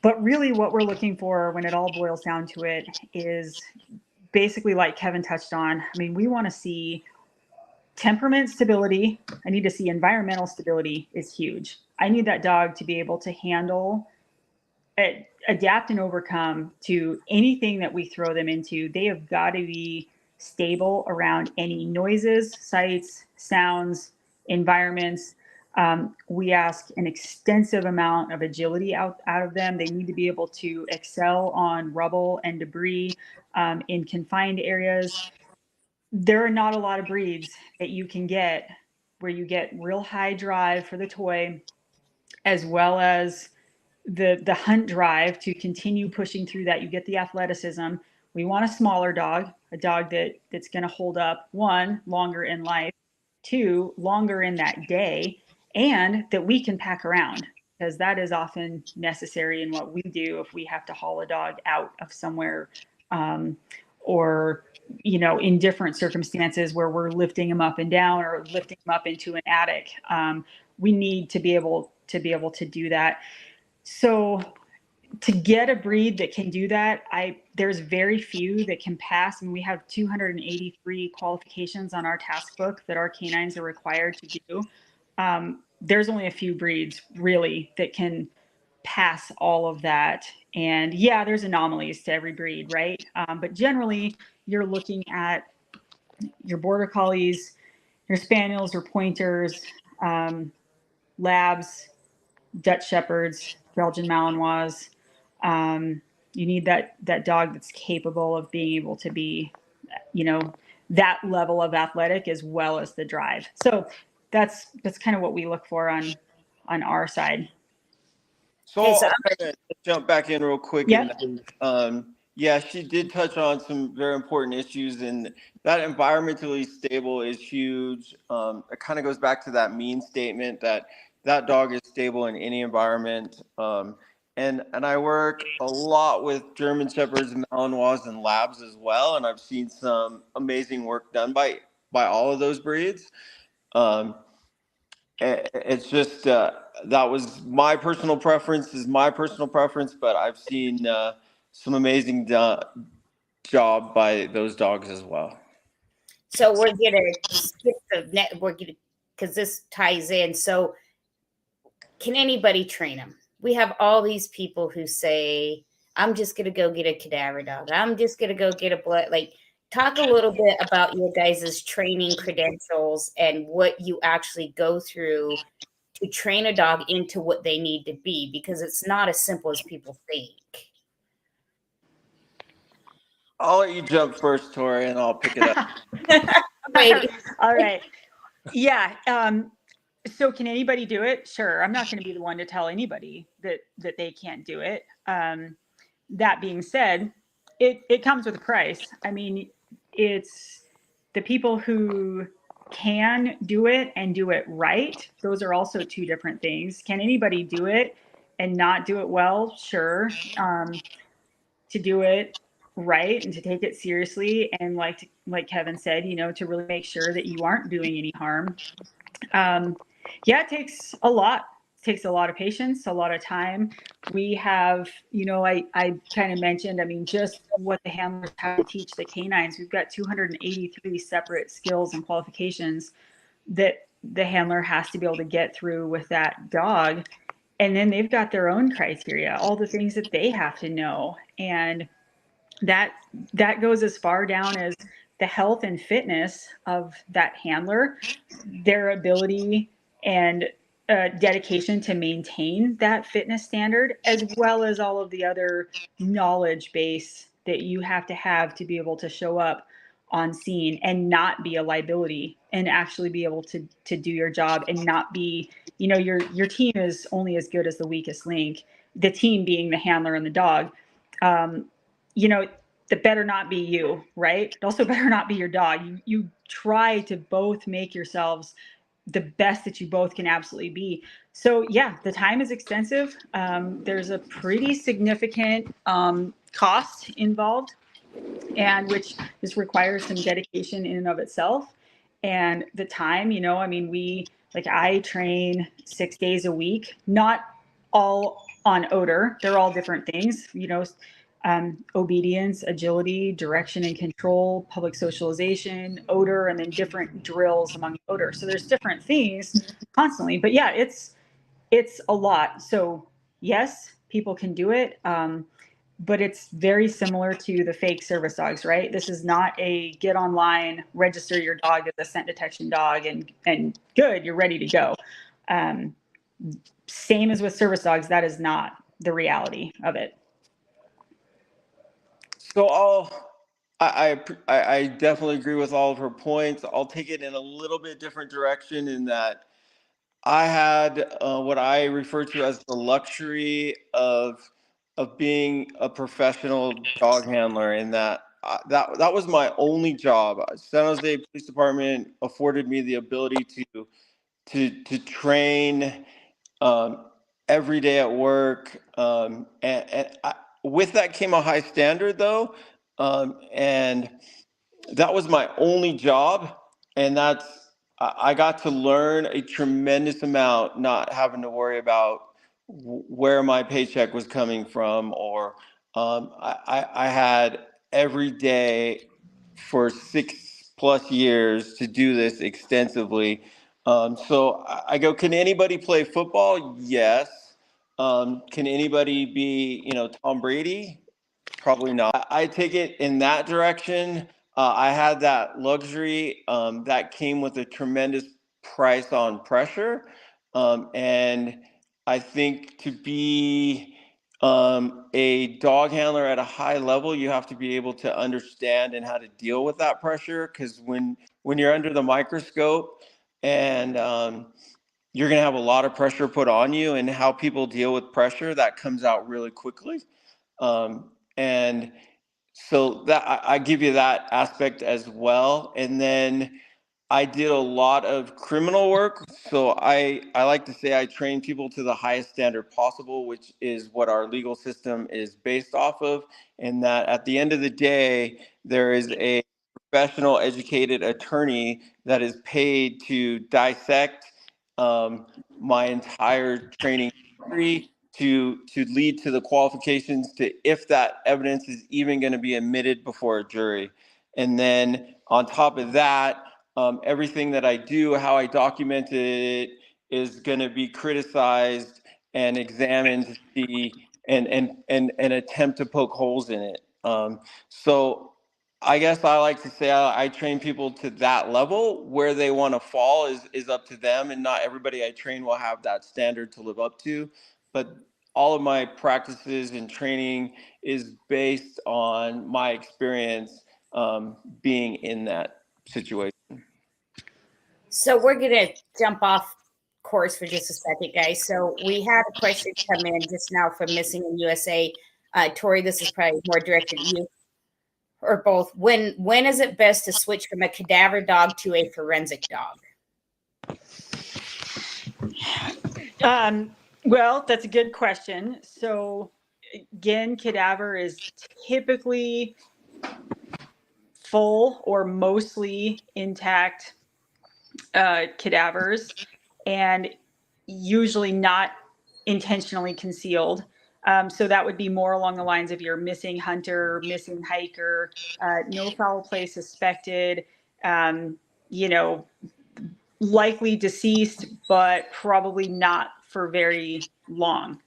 But really what we're looking for when it all boils down to it is basically like Kevin touched on. I mean, we want to see temperament stability. I need to see environmental stability is huge. I need that dog to be able to handle, adapt and overcome to anything that we throw them into. They have got to be stable around any noises, sights, sounds, environments. We ask an extensive amount of agility out of them. They need to be able to excel on rubble and debris in confined areas. There are not a lot of breeds that you can get where you get real high drive for the toy, as well as the hunt drive to continue pushing through that. You get the athleticism. We want a smaller dog, a dog that's going to hold up, one, longer in life, two, longer in that day, and that we can pack around, because that is often necessary in what we do if we have to haul a dog out of somewhere, or in different circumstances where we're lifting them up and down or lifting them up into an attic. We need to be able to do that. So to get a breed that can do that, there's very few that can pass. And we have 283 qualifications on our task book that our canines are required to do. There's only a few breeds really that can pass all of that. And yeah, there's anomalies to every breed, right? But generally, you're looking at your Border Collies, your Spaniels or Pointers, Labs, Dutch Shepherds, Belgian Malinois. You need that dog that's capable of being able to be, that level of athletic as well as the drive. So that's kind of what we look for on our side. So I'll kind of jump back in real quick. Yep. And yeah, she did touch on some very important issues, and that environmentally stable is huge. It kind of goes back to that mean statement that dog is stable in any environment. And I work a lot with German Shepherds, Malinois, and Labs as well, and I've seen some amazing work done by all of those breeds. It's just that was my personal preference, but I've seen some amazing job by those dogs as well. So we're gonna skip because this ties in. So can anybody train them? We have all these people who say, I'm just gonna go get a cadaver dog. I'm just gonna go get a blood. Like, talk a little bit about your guys' training credentials and what you actually go through to train a dog into what they need to be, because it's not as simple as people think. I'll let you jump first, Tori, and I'll pick it up. All right. Yeah. So can anybody do it? Sure. I'm not going to be the one to tell anybody that they can't do it. That being said, it comes with a price. I mean, it's the people who can do it and do it right. Those are also two different things. Can anybody do it and not do it well? Sure. To do it right and to take it seriously, and like Kevin said, to really make sure that you aren't doing any harm. Yeah, it takes a lot takes a lot of patience, a lot of time. We have, I kind of mentioned, I mean, just what the handlers have to teach the canines. We've got 283 separate skills and qualifications that the handler has to be able to get through with that dog. And then they've got their own criteria, all the things that they have to know. And that goes as far down as the health and fitness of that handler, their ability and dedication to maintain that fitness standard, as well as all of the other knowledge base that you have to be able to show up on scene and not be a liability, and actually be able to do your job and not be, your team is only as good as the weakest link, the team being the handler and the dog. That better not be you, right? It also better not be your dog. You try to both make yourselves the best that you both can absolutely be. So yeah, the time is extensive. There's a pretty significant cost involved, and which just requires some dedication in and of itself. And the time, I mean, I train 6 days a week, not all on odor. They're all different things, obedience, agility, direction and control, public socialization, odor, and then different drills among odor. So there's different things constantly, but yeah, it's a lot. So yes, people can do it. But it's very similar to the fake service dogs, right? This is not a get online, register your dog as a scent detection dog, and good, you're ready to go. Same as with service dogs, that is not the reality of it. So I definitely agree with all of her points. I'll take it in a little bit different direction in that I had what I refer to as the luxury of being a professional dog handler, in that that was my only job. San Jose Police Department afforded me the ability to train every day at work, with that came a high standard though, and that was my only job, and I got to learn a tremendous amount, not having to worry about where my paycheck was coming from, or I had every day for 6+ years to do this extensively. So I go, can anybody play football? Yes. Can anybody be, Tom Brady? Probably not. I take it in that direction. I had that luxury that came with a tremendous price on pressure. And I think to be a dog handler at a high level, you have to be able to understand and how to deal with that pressure. Because when you're under the microscope, and you're going to have a lot of pressure put on you, and how people deal with pressure, that comes out really quickly. And so that I give you that aspect as well. And then I did a lot of criminal work. So I like to say I train people to the highest standard possible, which is what our legal system is based off of. And that at the end of the day, there is a professional, educated attorney that is paid to dissect my entire training history, to lead to the qualifications, to if that evidence is even going to be admitted before a jury. And then on top of that, everything that I do, how I document it, is going to be criticized and examined to see and attempt to poke holes in it. So I guess I like to say I train people to that level. Where they want to fall is up to them, and not everybody I train will have that standard to live up to. But all of my practices and training is based on my experience being in that situation. So we're going to jump off course for just a second, guys. So we had a question come in just now from Missing in USA. Tori, this is probably more directed at you, or both. When is it best to switch from a cadaver dog to a forensic dog? Well, that's a good question. So again, cadaver is typically full or mostly intact cadavers. And usually not intentionally concealed. So that would be more along the lines of your missing hunter, missing hiker, no foul play suspected, you know, likely deceased, but probably not for very long.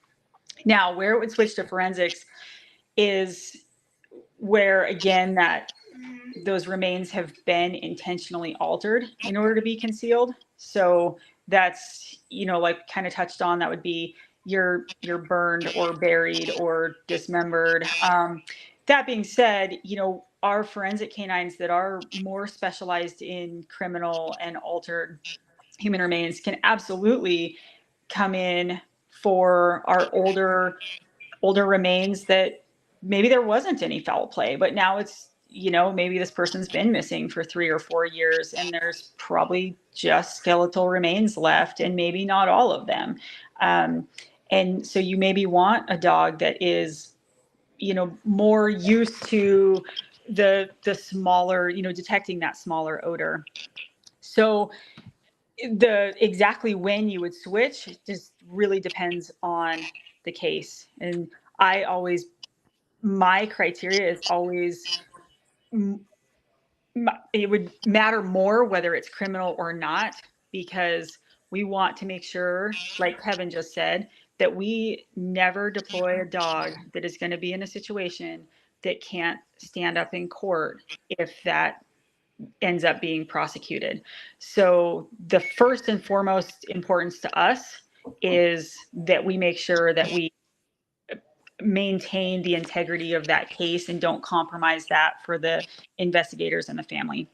Now, where it would switch to forensics is where, again, that those remains have been intentionally altered in order to be concealed. So that's, you know, like kind of touched on, that would be you're burned or buried or dismembered. That being said, you know, our forensic canines that are more specialized in criminal and altered human remains can absolutely come in for our older remains that maybe there wasn't any foul play, but now it's, you know, maybe this person's been missing for 3 or 4 years and there's probably just skeletal remains left, and maybe not all of them. And so you maybe want a dog that is, you know, more used to the smaller, you know, detecting that smaller odor. So the exactly when you would switch just really depends on the case. And I always, my criteria is always, it would matter more whether it's criminal or not, because we want to make sure, like Kevin just said, that we never deploy a dog that is going to be in a situation that can't stand up in court if that ends up being prosecuted. So the first and foremost importance to us is that we make sure that we maintain the integrity of that case and don't compromise that for the investigators and the family.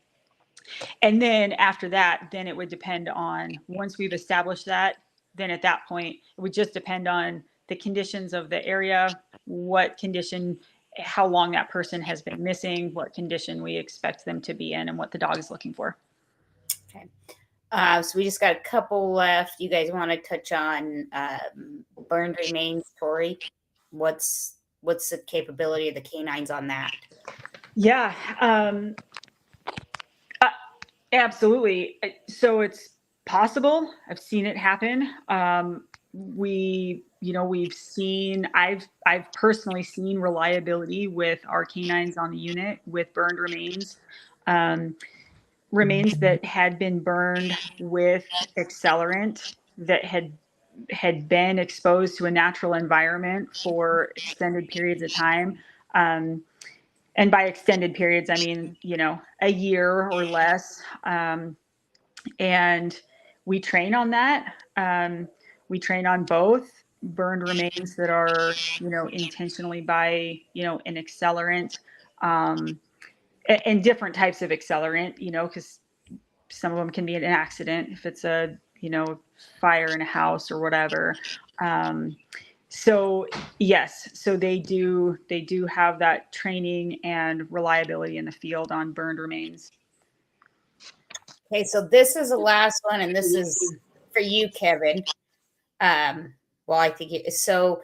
And then after that, then it would depend on, once we've established that, then at that point, it would just depend on the conditions of the area, what condition, how long that person has been missing, what condition we expect them to be in, and what the dog is looking for. Okay. So we just got a couple left. You guys want to touch on burned remains, Tori? What's the capability of the canines on that? Yeah, absolutely. So it's possible. I've seen it happen. We've seen, I've personally seen reliability with our canines on the unit with burned remains. Remains that had been burned with accelerant that had been exposed to a natural environment for extended periods of time. And by extended periods, I mean, you know, a year or less. And we train on that. We train on both burned remains that are, you know, intentionally by, you know, an accelerant, and different types of accelerant, you know, because some of them can be an accident if it's a, you know, fire in a house or whatever. So yes, so they do have that training and reliability in the field on burned remains. Okay, so this is the last one, and this is for you, Kevin. Well, I think so.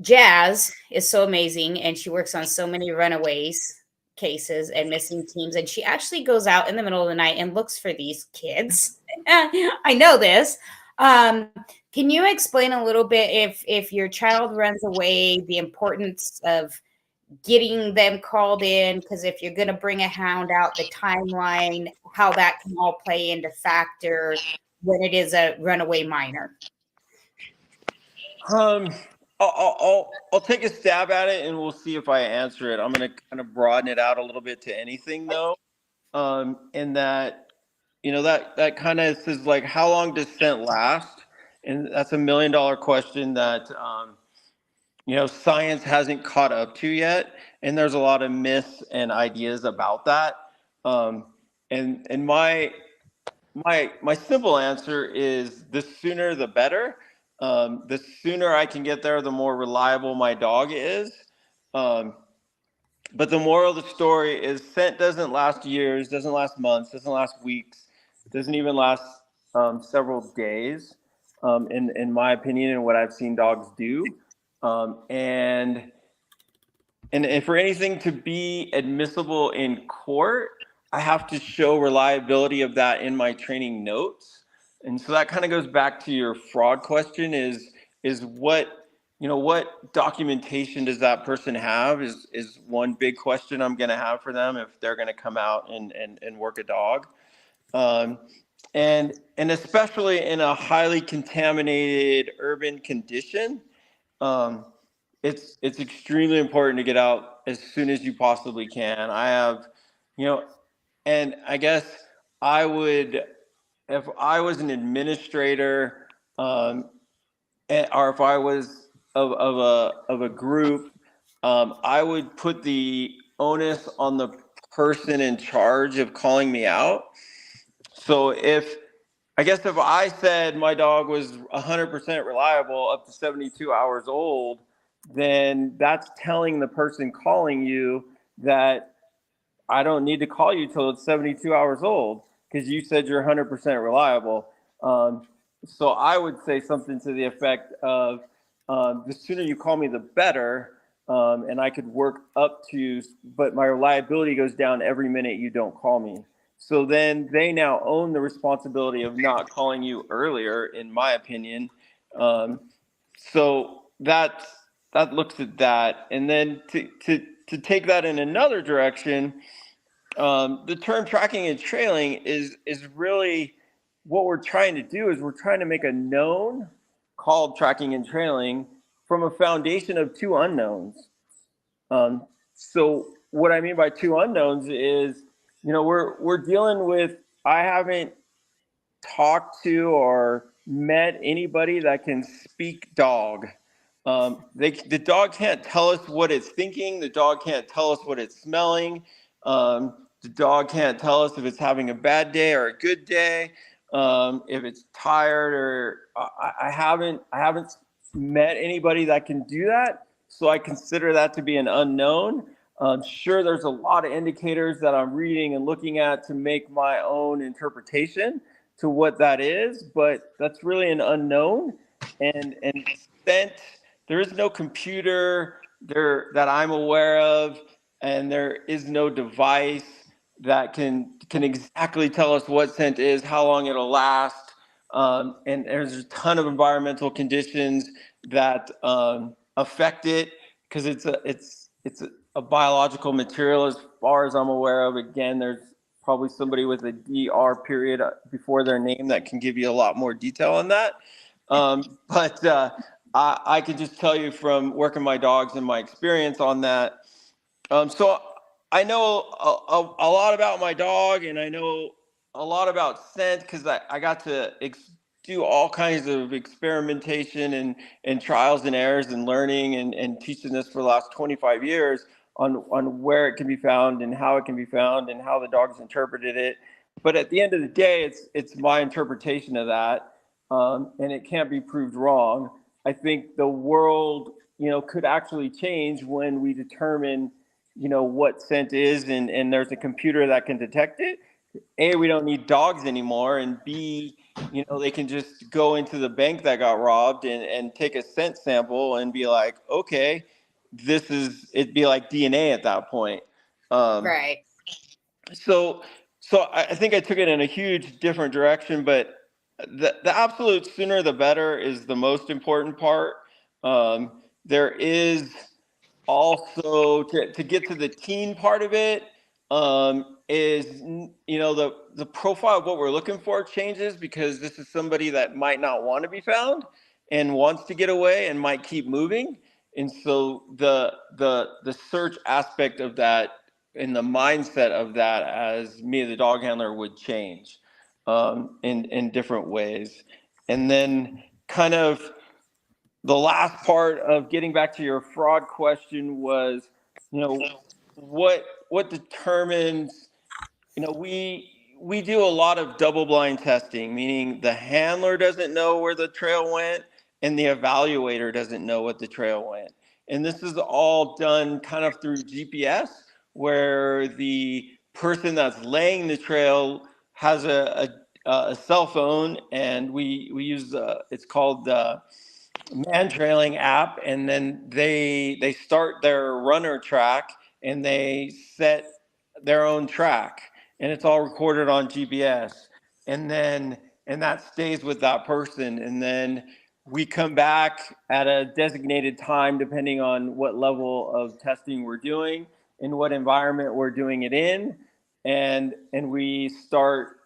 Jazz is so amazing, and she works on so many runaways cases and missing teams, and she actually goes out in the middle of the night and looks for these kids. I know this. Can you explain a little bit, if your child runs away, the importance of getting them called in? Because if you're going to bring a hound out, the timeline, how that can all play into factor when it is a runaway minor. I'll take a stab at it and we'll see if I answer it. I'm going to kind of broaden it out a little bit to anything though. In that, you know, that kind of says like, how long does scent last? And that's $1 million question that, you know, science hasn't caught up to yet. And there's a lot of myths and ideas about that. And my simple answer is the sooner the better. The sooner I can get there, the more reliable my dog is. But the moral of the story is scent doesn't last years, doesn't last months, doesn't last weeks, doesn't even last several days, in my opinion, and what I've seen dogs do. And for anything to be admissible in court, I have to show reliability of that in my training notes. And so that kind of goes back to your fraud question is what, what documentation does that person have is one big question I'm going to have for them if they're going to come out and work a dog. And especially in a highly contaminated urban condition, it's extremely important to get out as soon as you possibly can. I have, and I guess I would, if I was an administrator, or if I was of a group, I would put the onus on the person in charge of calling me out. So if I said my dog was 100% reliable up to 72 hours old, then that's telling the person calling you that I don't need to call you till it's 72 hours old because you said you're 100% reliable. So I would say something to the effect of the sooner you call me, the better. And I could work up to, but my reliability goes down every minute you don't call me. So then they now own the responsibility of not calling you earlier, in my opinion. So that looks at that. And then to take that in another direction, the term tracking and trailing is really what we're trying to do is we're trying to make a known called tracking and trailing from a foundation of two unknowns. So what I mean by two unknowns is, we're dealing with, I haven't talked to or met anybody that can speak dog. The dog can't tell us what it's thinking. The dog can't tell us what it's smelling. The dog can't tell us if it's having a bad day or a good day. If it's tired or I haven't met anybody that can do that. So I consider that to be an unknown. Sure, there's a lot of indicators that I'm reading and looking at to make my own interpretation to what that is, but that's really an unknown. And scent, there is no computer there that I'm aware of, and there is no device that can exactly tell us what scent is, how long it'll last. And there's a ton of environmental conditions that affect it because it's a biological material as far as I'm aware of. Again, there's probably somebody with a DR period before their name that can give you a lot more detail on that. But I can just tell you from working my dogs and my experience on that. So I know a lot about my dog, and I know a lot about scent because I got to do all kinds of experimentation and trials and errors and learning and teaching this for the last 25 years on where it can be found and how it can be found and how the dogs interpreted it. But at the end of the day, it's my interpretation of that, and it can't be proved wrong. I think the world, could actually change when we determine, what scent is, and there's a computer that can detect it. A, we don't need dogs anymore, and B, they can just go into the bank that got robbed and take a scent sample and be like, okay, it'd be like DNA at that point. Right. So I think I took it in a huge different direction, but the absolute sooner the better is the most important part. There is also to get to the teen part of it, is the profile of what we're looking for changes because this is somebody that might not want to be found and wants to get away and might keep moving. And so the search aspect of that and the mindset of that as me the dog handler would change in different ways. And then kind of the last part of getting back to your fraud question was, what determines, we do a lot of double blind testing, meaning the handler doesn't know where the trail went and the evaluator doesn't know what the trail went. And this is all done kind of through GPS, where the person that's laying the trail has a cell phone, and we use it's called the man trailing app, and then they start their runner track and they set their own track, and it's all recorded on GPS. And then and that stays with that person. And then we come back at a designated time, depending on what level of testing we're doing and what environment we're doing it in. And we start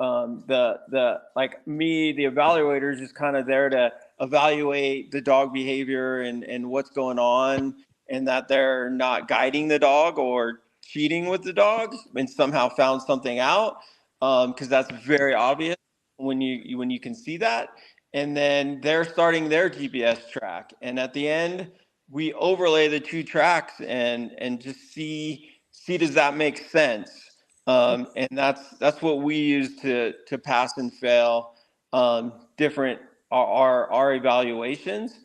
like me, the evaluator is just kind of there to evaluate the dog behavior and what's going on, and that they're not guiding the dog or cheating with the dog and somehow found something out, because that's very obvious when you can see that. And then they're starting their GPS track, and at the end we overlay the two tracks and just see does that make sense. And that's what we use to pass and fail different our evaluations,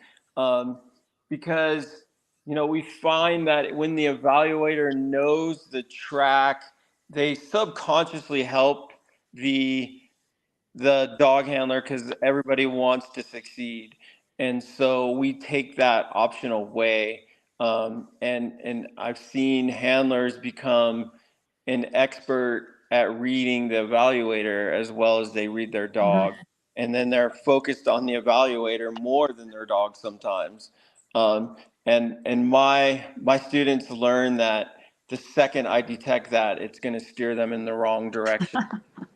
because we find that when the evaluator knows the track, they subconsciously help the dog handler, because everybody wants to succeed, and so we take that option away. And I've seen handlers become an expert at reading the evaluator as well as they read their dog. And then they're focused on the evaluator more than their dog sometimes. And my students learn that the second I detect that, it's going to steer them in the wrong direction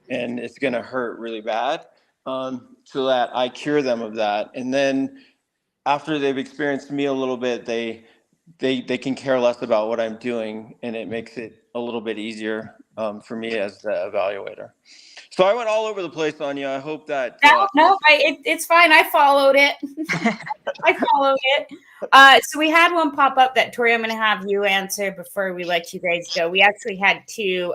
and it's going to hurt really bad, so that I cure them of that. And then after they've experienced me a little bit, they can care less about what I'm doing, and it makes it a little bit easier for me as the evaluator. So I went all over the place on you. I hope that it's fine. I followed it. I followed it. So we had one pop up that, Tori, I'm going to have you answer before we let you guys go. We actually had two.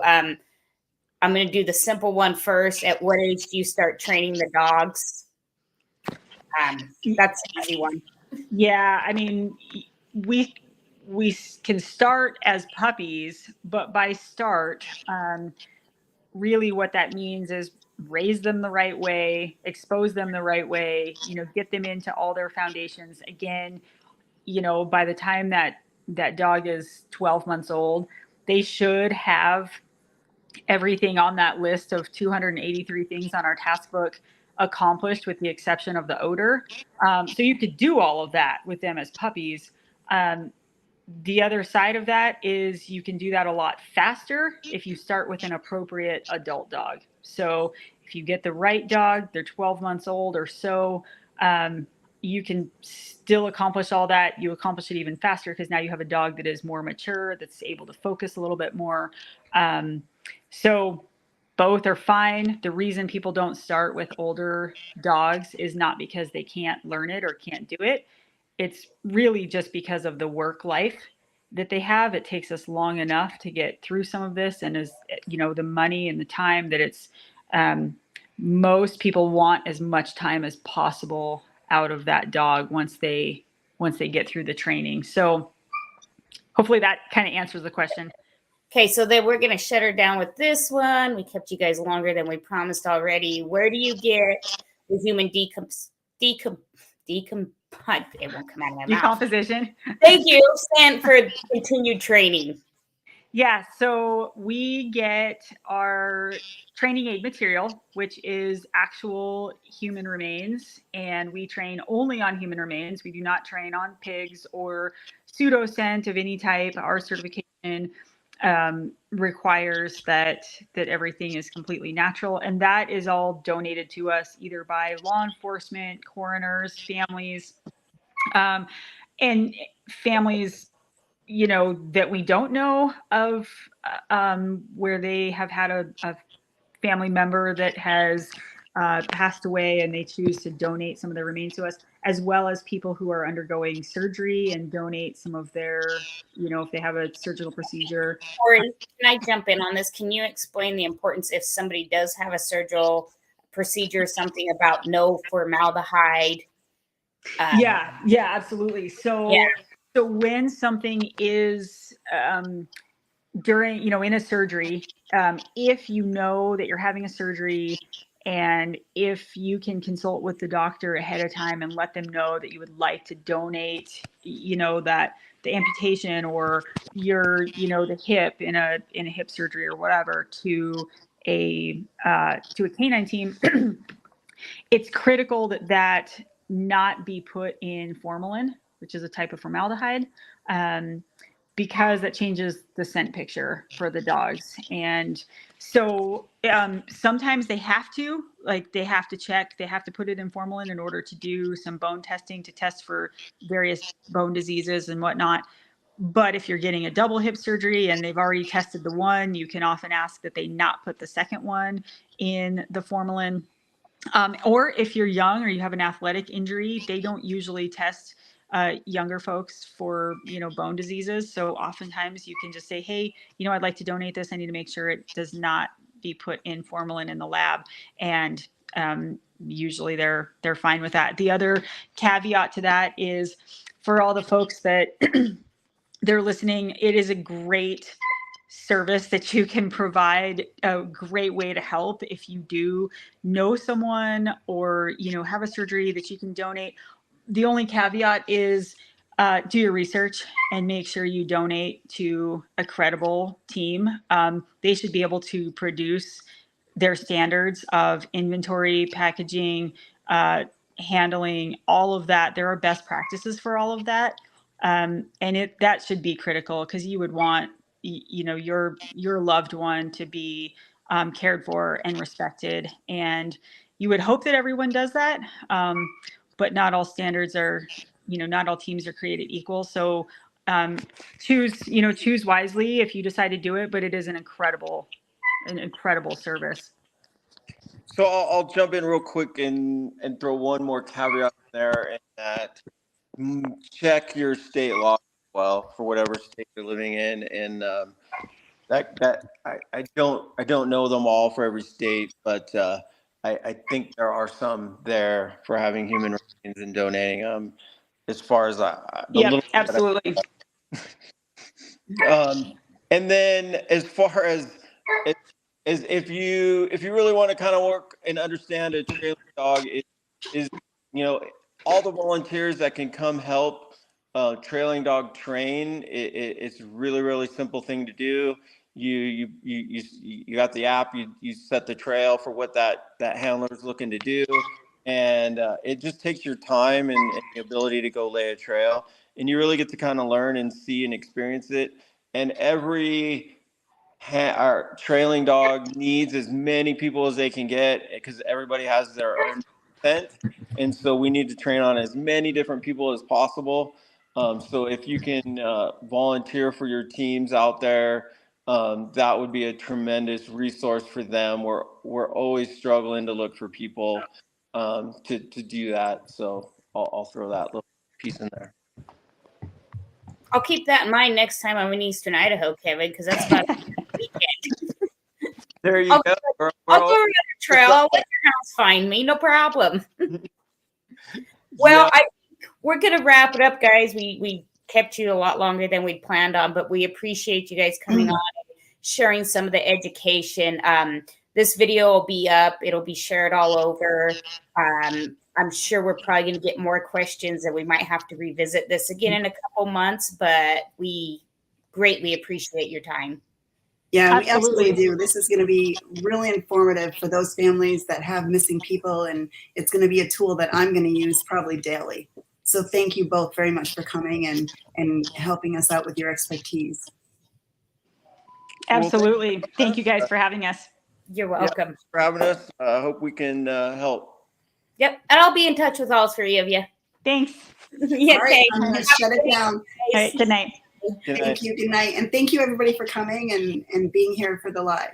I'm going to do the simple one first. At what age do you start training the dogs? That's an easy one. Yeah, I mean, we can start as puppies, but by start, really what that means is raise them the right way, expose them the right way, get them into all their foundations. Again, by the time that dog is 12 months old, they should have everything on that list of 283 things on our task book accomplished, with the exception of the odor. So you could do all of that with them as puppies. The other side of that is you can do that a lot faster if you start with an appropriate adult dog. So if you get the right dog, they're 12 months old or so, you can still accomplish all that. You accomplish it even faster because now you have a dog that is more mature, that's able to focus a little bit more. So both are fine. The reason people don't start with older dogs is not because they can't learn it or can't do it. It's really just because of the work life that they have. It takes us long enough to get through some of this. And as the money and the time that it's, most people want as much time as possible out of that dog once they get through the training. So hopefully that kind of answers the question. Okay, so then we're going to shut her down with this one. We kept you guys longer than we promised already. Where do you get the human it won't come out of my mouth. Decomposition. Thank you, stand for continued training. Yeah, so we get our training aid material, which is actual human remains, and we train only on human remains. We do not train on pigs or pseudoscent of any type. Our certification requires that everything is completely natural, and that is all donated to us either by law enforcement, coroners, families, and families that we don't know of, where they have had a family member that has passed away and they choose to donate some of their remains to us, as well as people who are undergoing surgery and donate some of their, if they have a surgical procedure. Tori, can I jump in on this? Can you explain the importance if somebody does have a surgical procedure, something about no formaldehyde? Yeah, absolutely. So when something is during, in a surgery, if you know that you're having a surgery, and if you can consult with the doctor ahead of time and let them know that you would like to donate, that the amputation or your, the hip in a hip surgery or whatever to a canine team, It's critical that not be put in formalin, which is a type of formaldehyde, because that changes the scent picture for the dogs. And so sometimes they have to check, they have to put it in formalin in order to do some bone testing to test for various bone diseases and whatnot. But if you're getting a double hip surgery and they've already tested the one, you can often ask that they not put the second one in the formalin. Or if you're young or you have an athletic injury, they don't usually test younger folks for, bone diseases. So oftentimes you can just say, hey, I'd like to donate this. I need to make sure it does not be put in formalin in the lab. And usually they're fine with that. The other caveat to that is for all the folks that they're listening, it is a great service that you can provide, a great way to help if you do know someone or have a surgery that you can donate. The only caveat is do your research and make sure you donate to a credible team. They should be able to produce their standards of inventory, packaging, handling, all of that. There are best practices for all of that. And that should be critical because you would want your loved one to be cared for and respected, and you would hope that everyone does that, but not all standards are, not all teams are created equal. So choose wisely if you decide to do it, but it is an incredible service. So I'll jump in real quick and throw one more caveat there, in that check your state law as well for whatever state you're living in, and I don't know them all for every state, but I think there are some there for having human remains and donating them. As far as Absolutely. And then as far as if you really want to kind of work and understand a trailing dog, is all the volunteers that can come help trailing dog train. It's really, really simple thing to do. You got the app. You set the trail for what that handler is looking to do, and it just takes your time and the ability to go lay a trail, and you really get to kind of learn and see and experience it. And every our trailing dog needs as many people as they can get because everybody has their own scent, and so we need to train on as many different people as possible. So if you can volunteer for your teams out there, that would be a tremendous resource for them. We're always struggling to look for people to do that. So I'll throw that little piece in there. I'll keep that in mind next time I'm in Eastern Idaho, Kevin, because that's about a weekend. There you go. I'll go around the trail. I'll let your house find me. No problem. Well, Yeah. we're going to wrap it up, guys. We kept you a lot longer than we'd planned on, but we appreciate you guys coming on and sharing some of the education. This video will be up. It'll be shared all over. I'm sure we're probably going to get more questions and we might have to revisit this again in a couple months, but we greatly appreciate your time. Yeah, we absolutely do. This is going to be really informative for those families that have missing people, and it's going to be a tool that I'm going to use probably daily. So thank you both very much for coming and helping us out with your expertise. Absolutely. Thank you guys for having us. You're welcome. Yeah, thanks for having us. I hope we can help. Yep. And I'll be in touch with all three of you. Thanks. Yeah, all right, okay. I'm going to shut it down. All right, good night. Thank you. Good night. And thank you, everybody, for coming and being here for the live.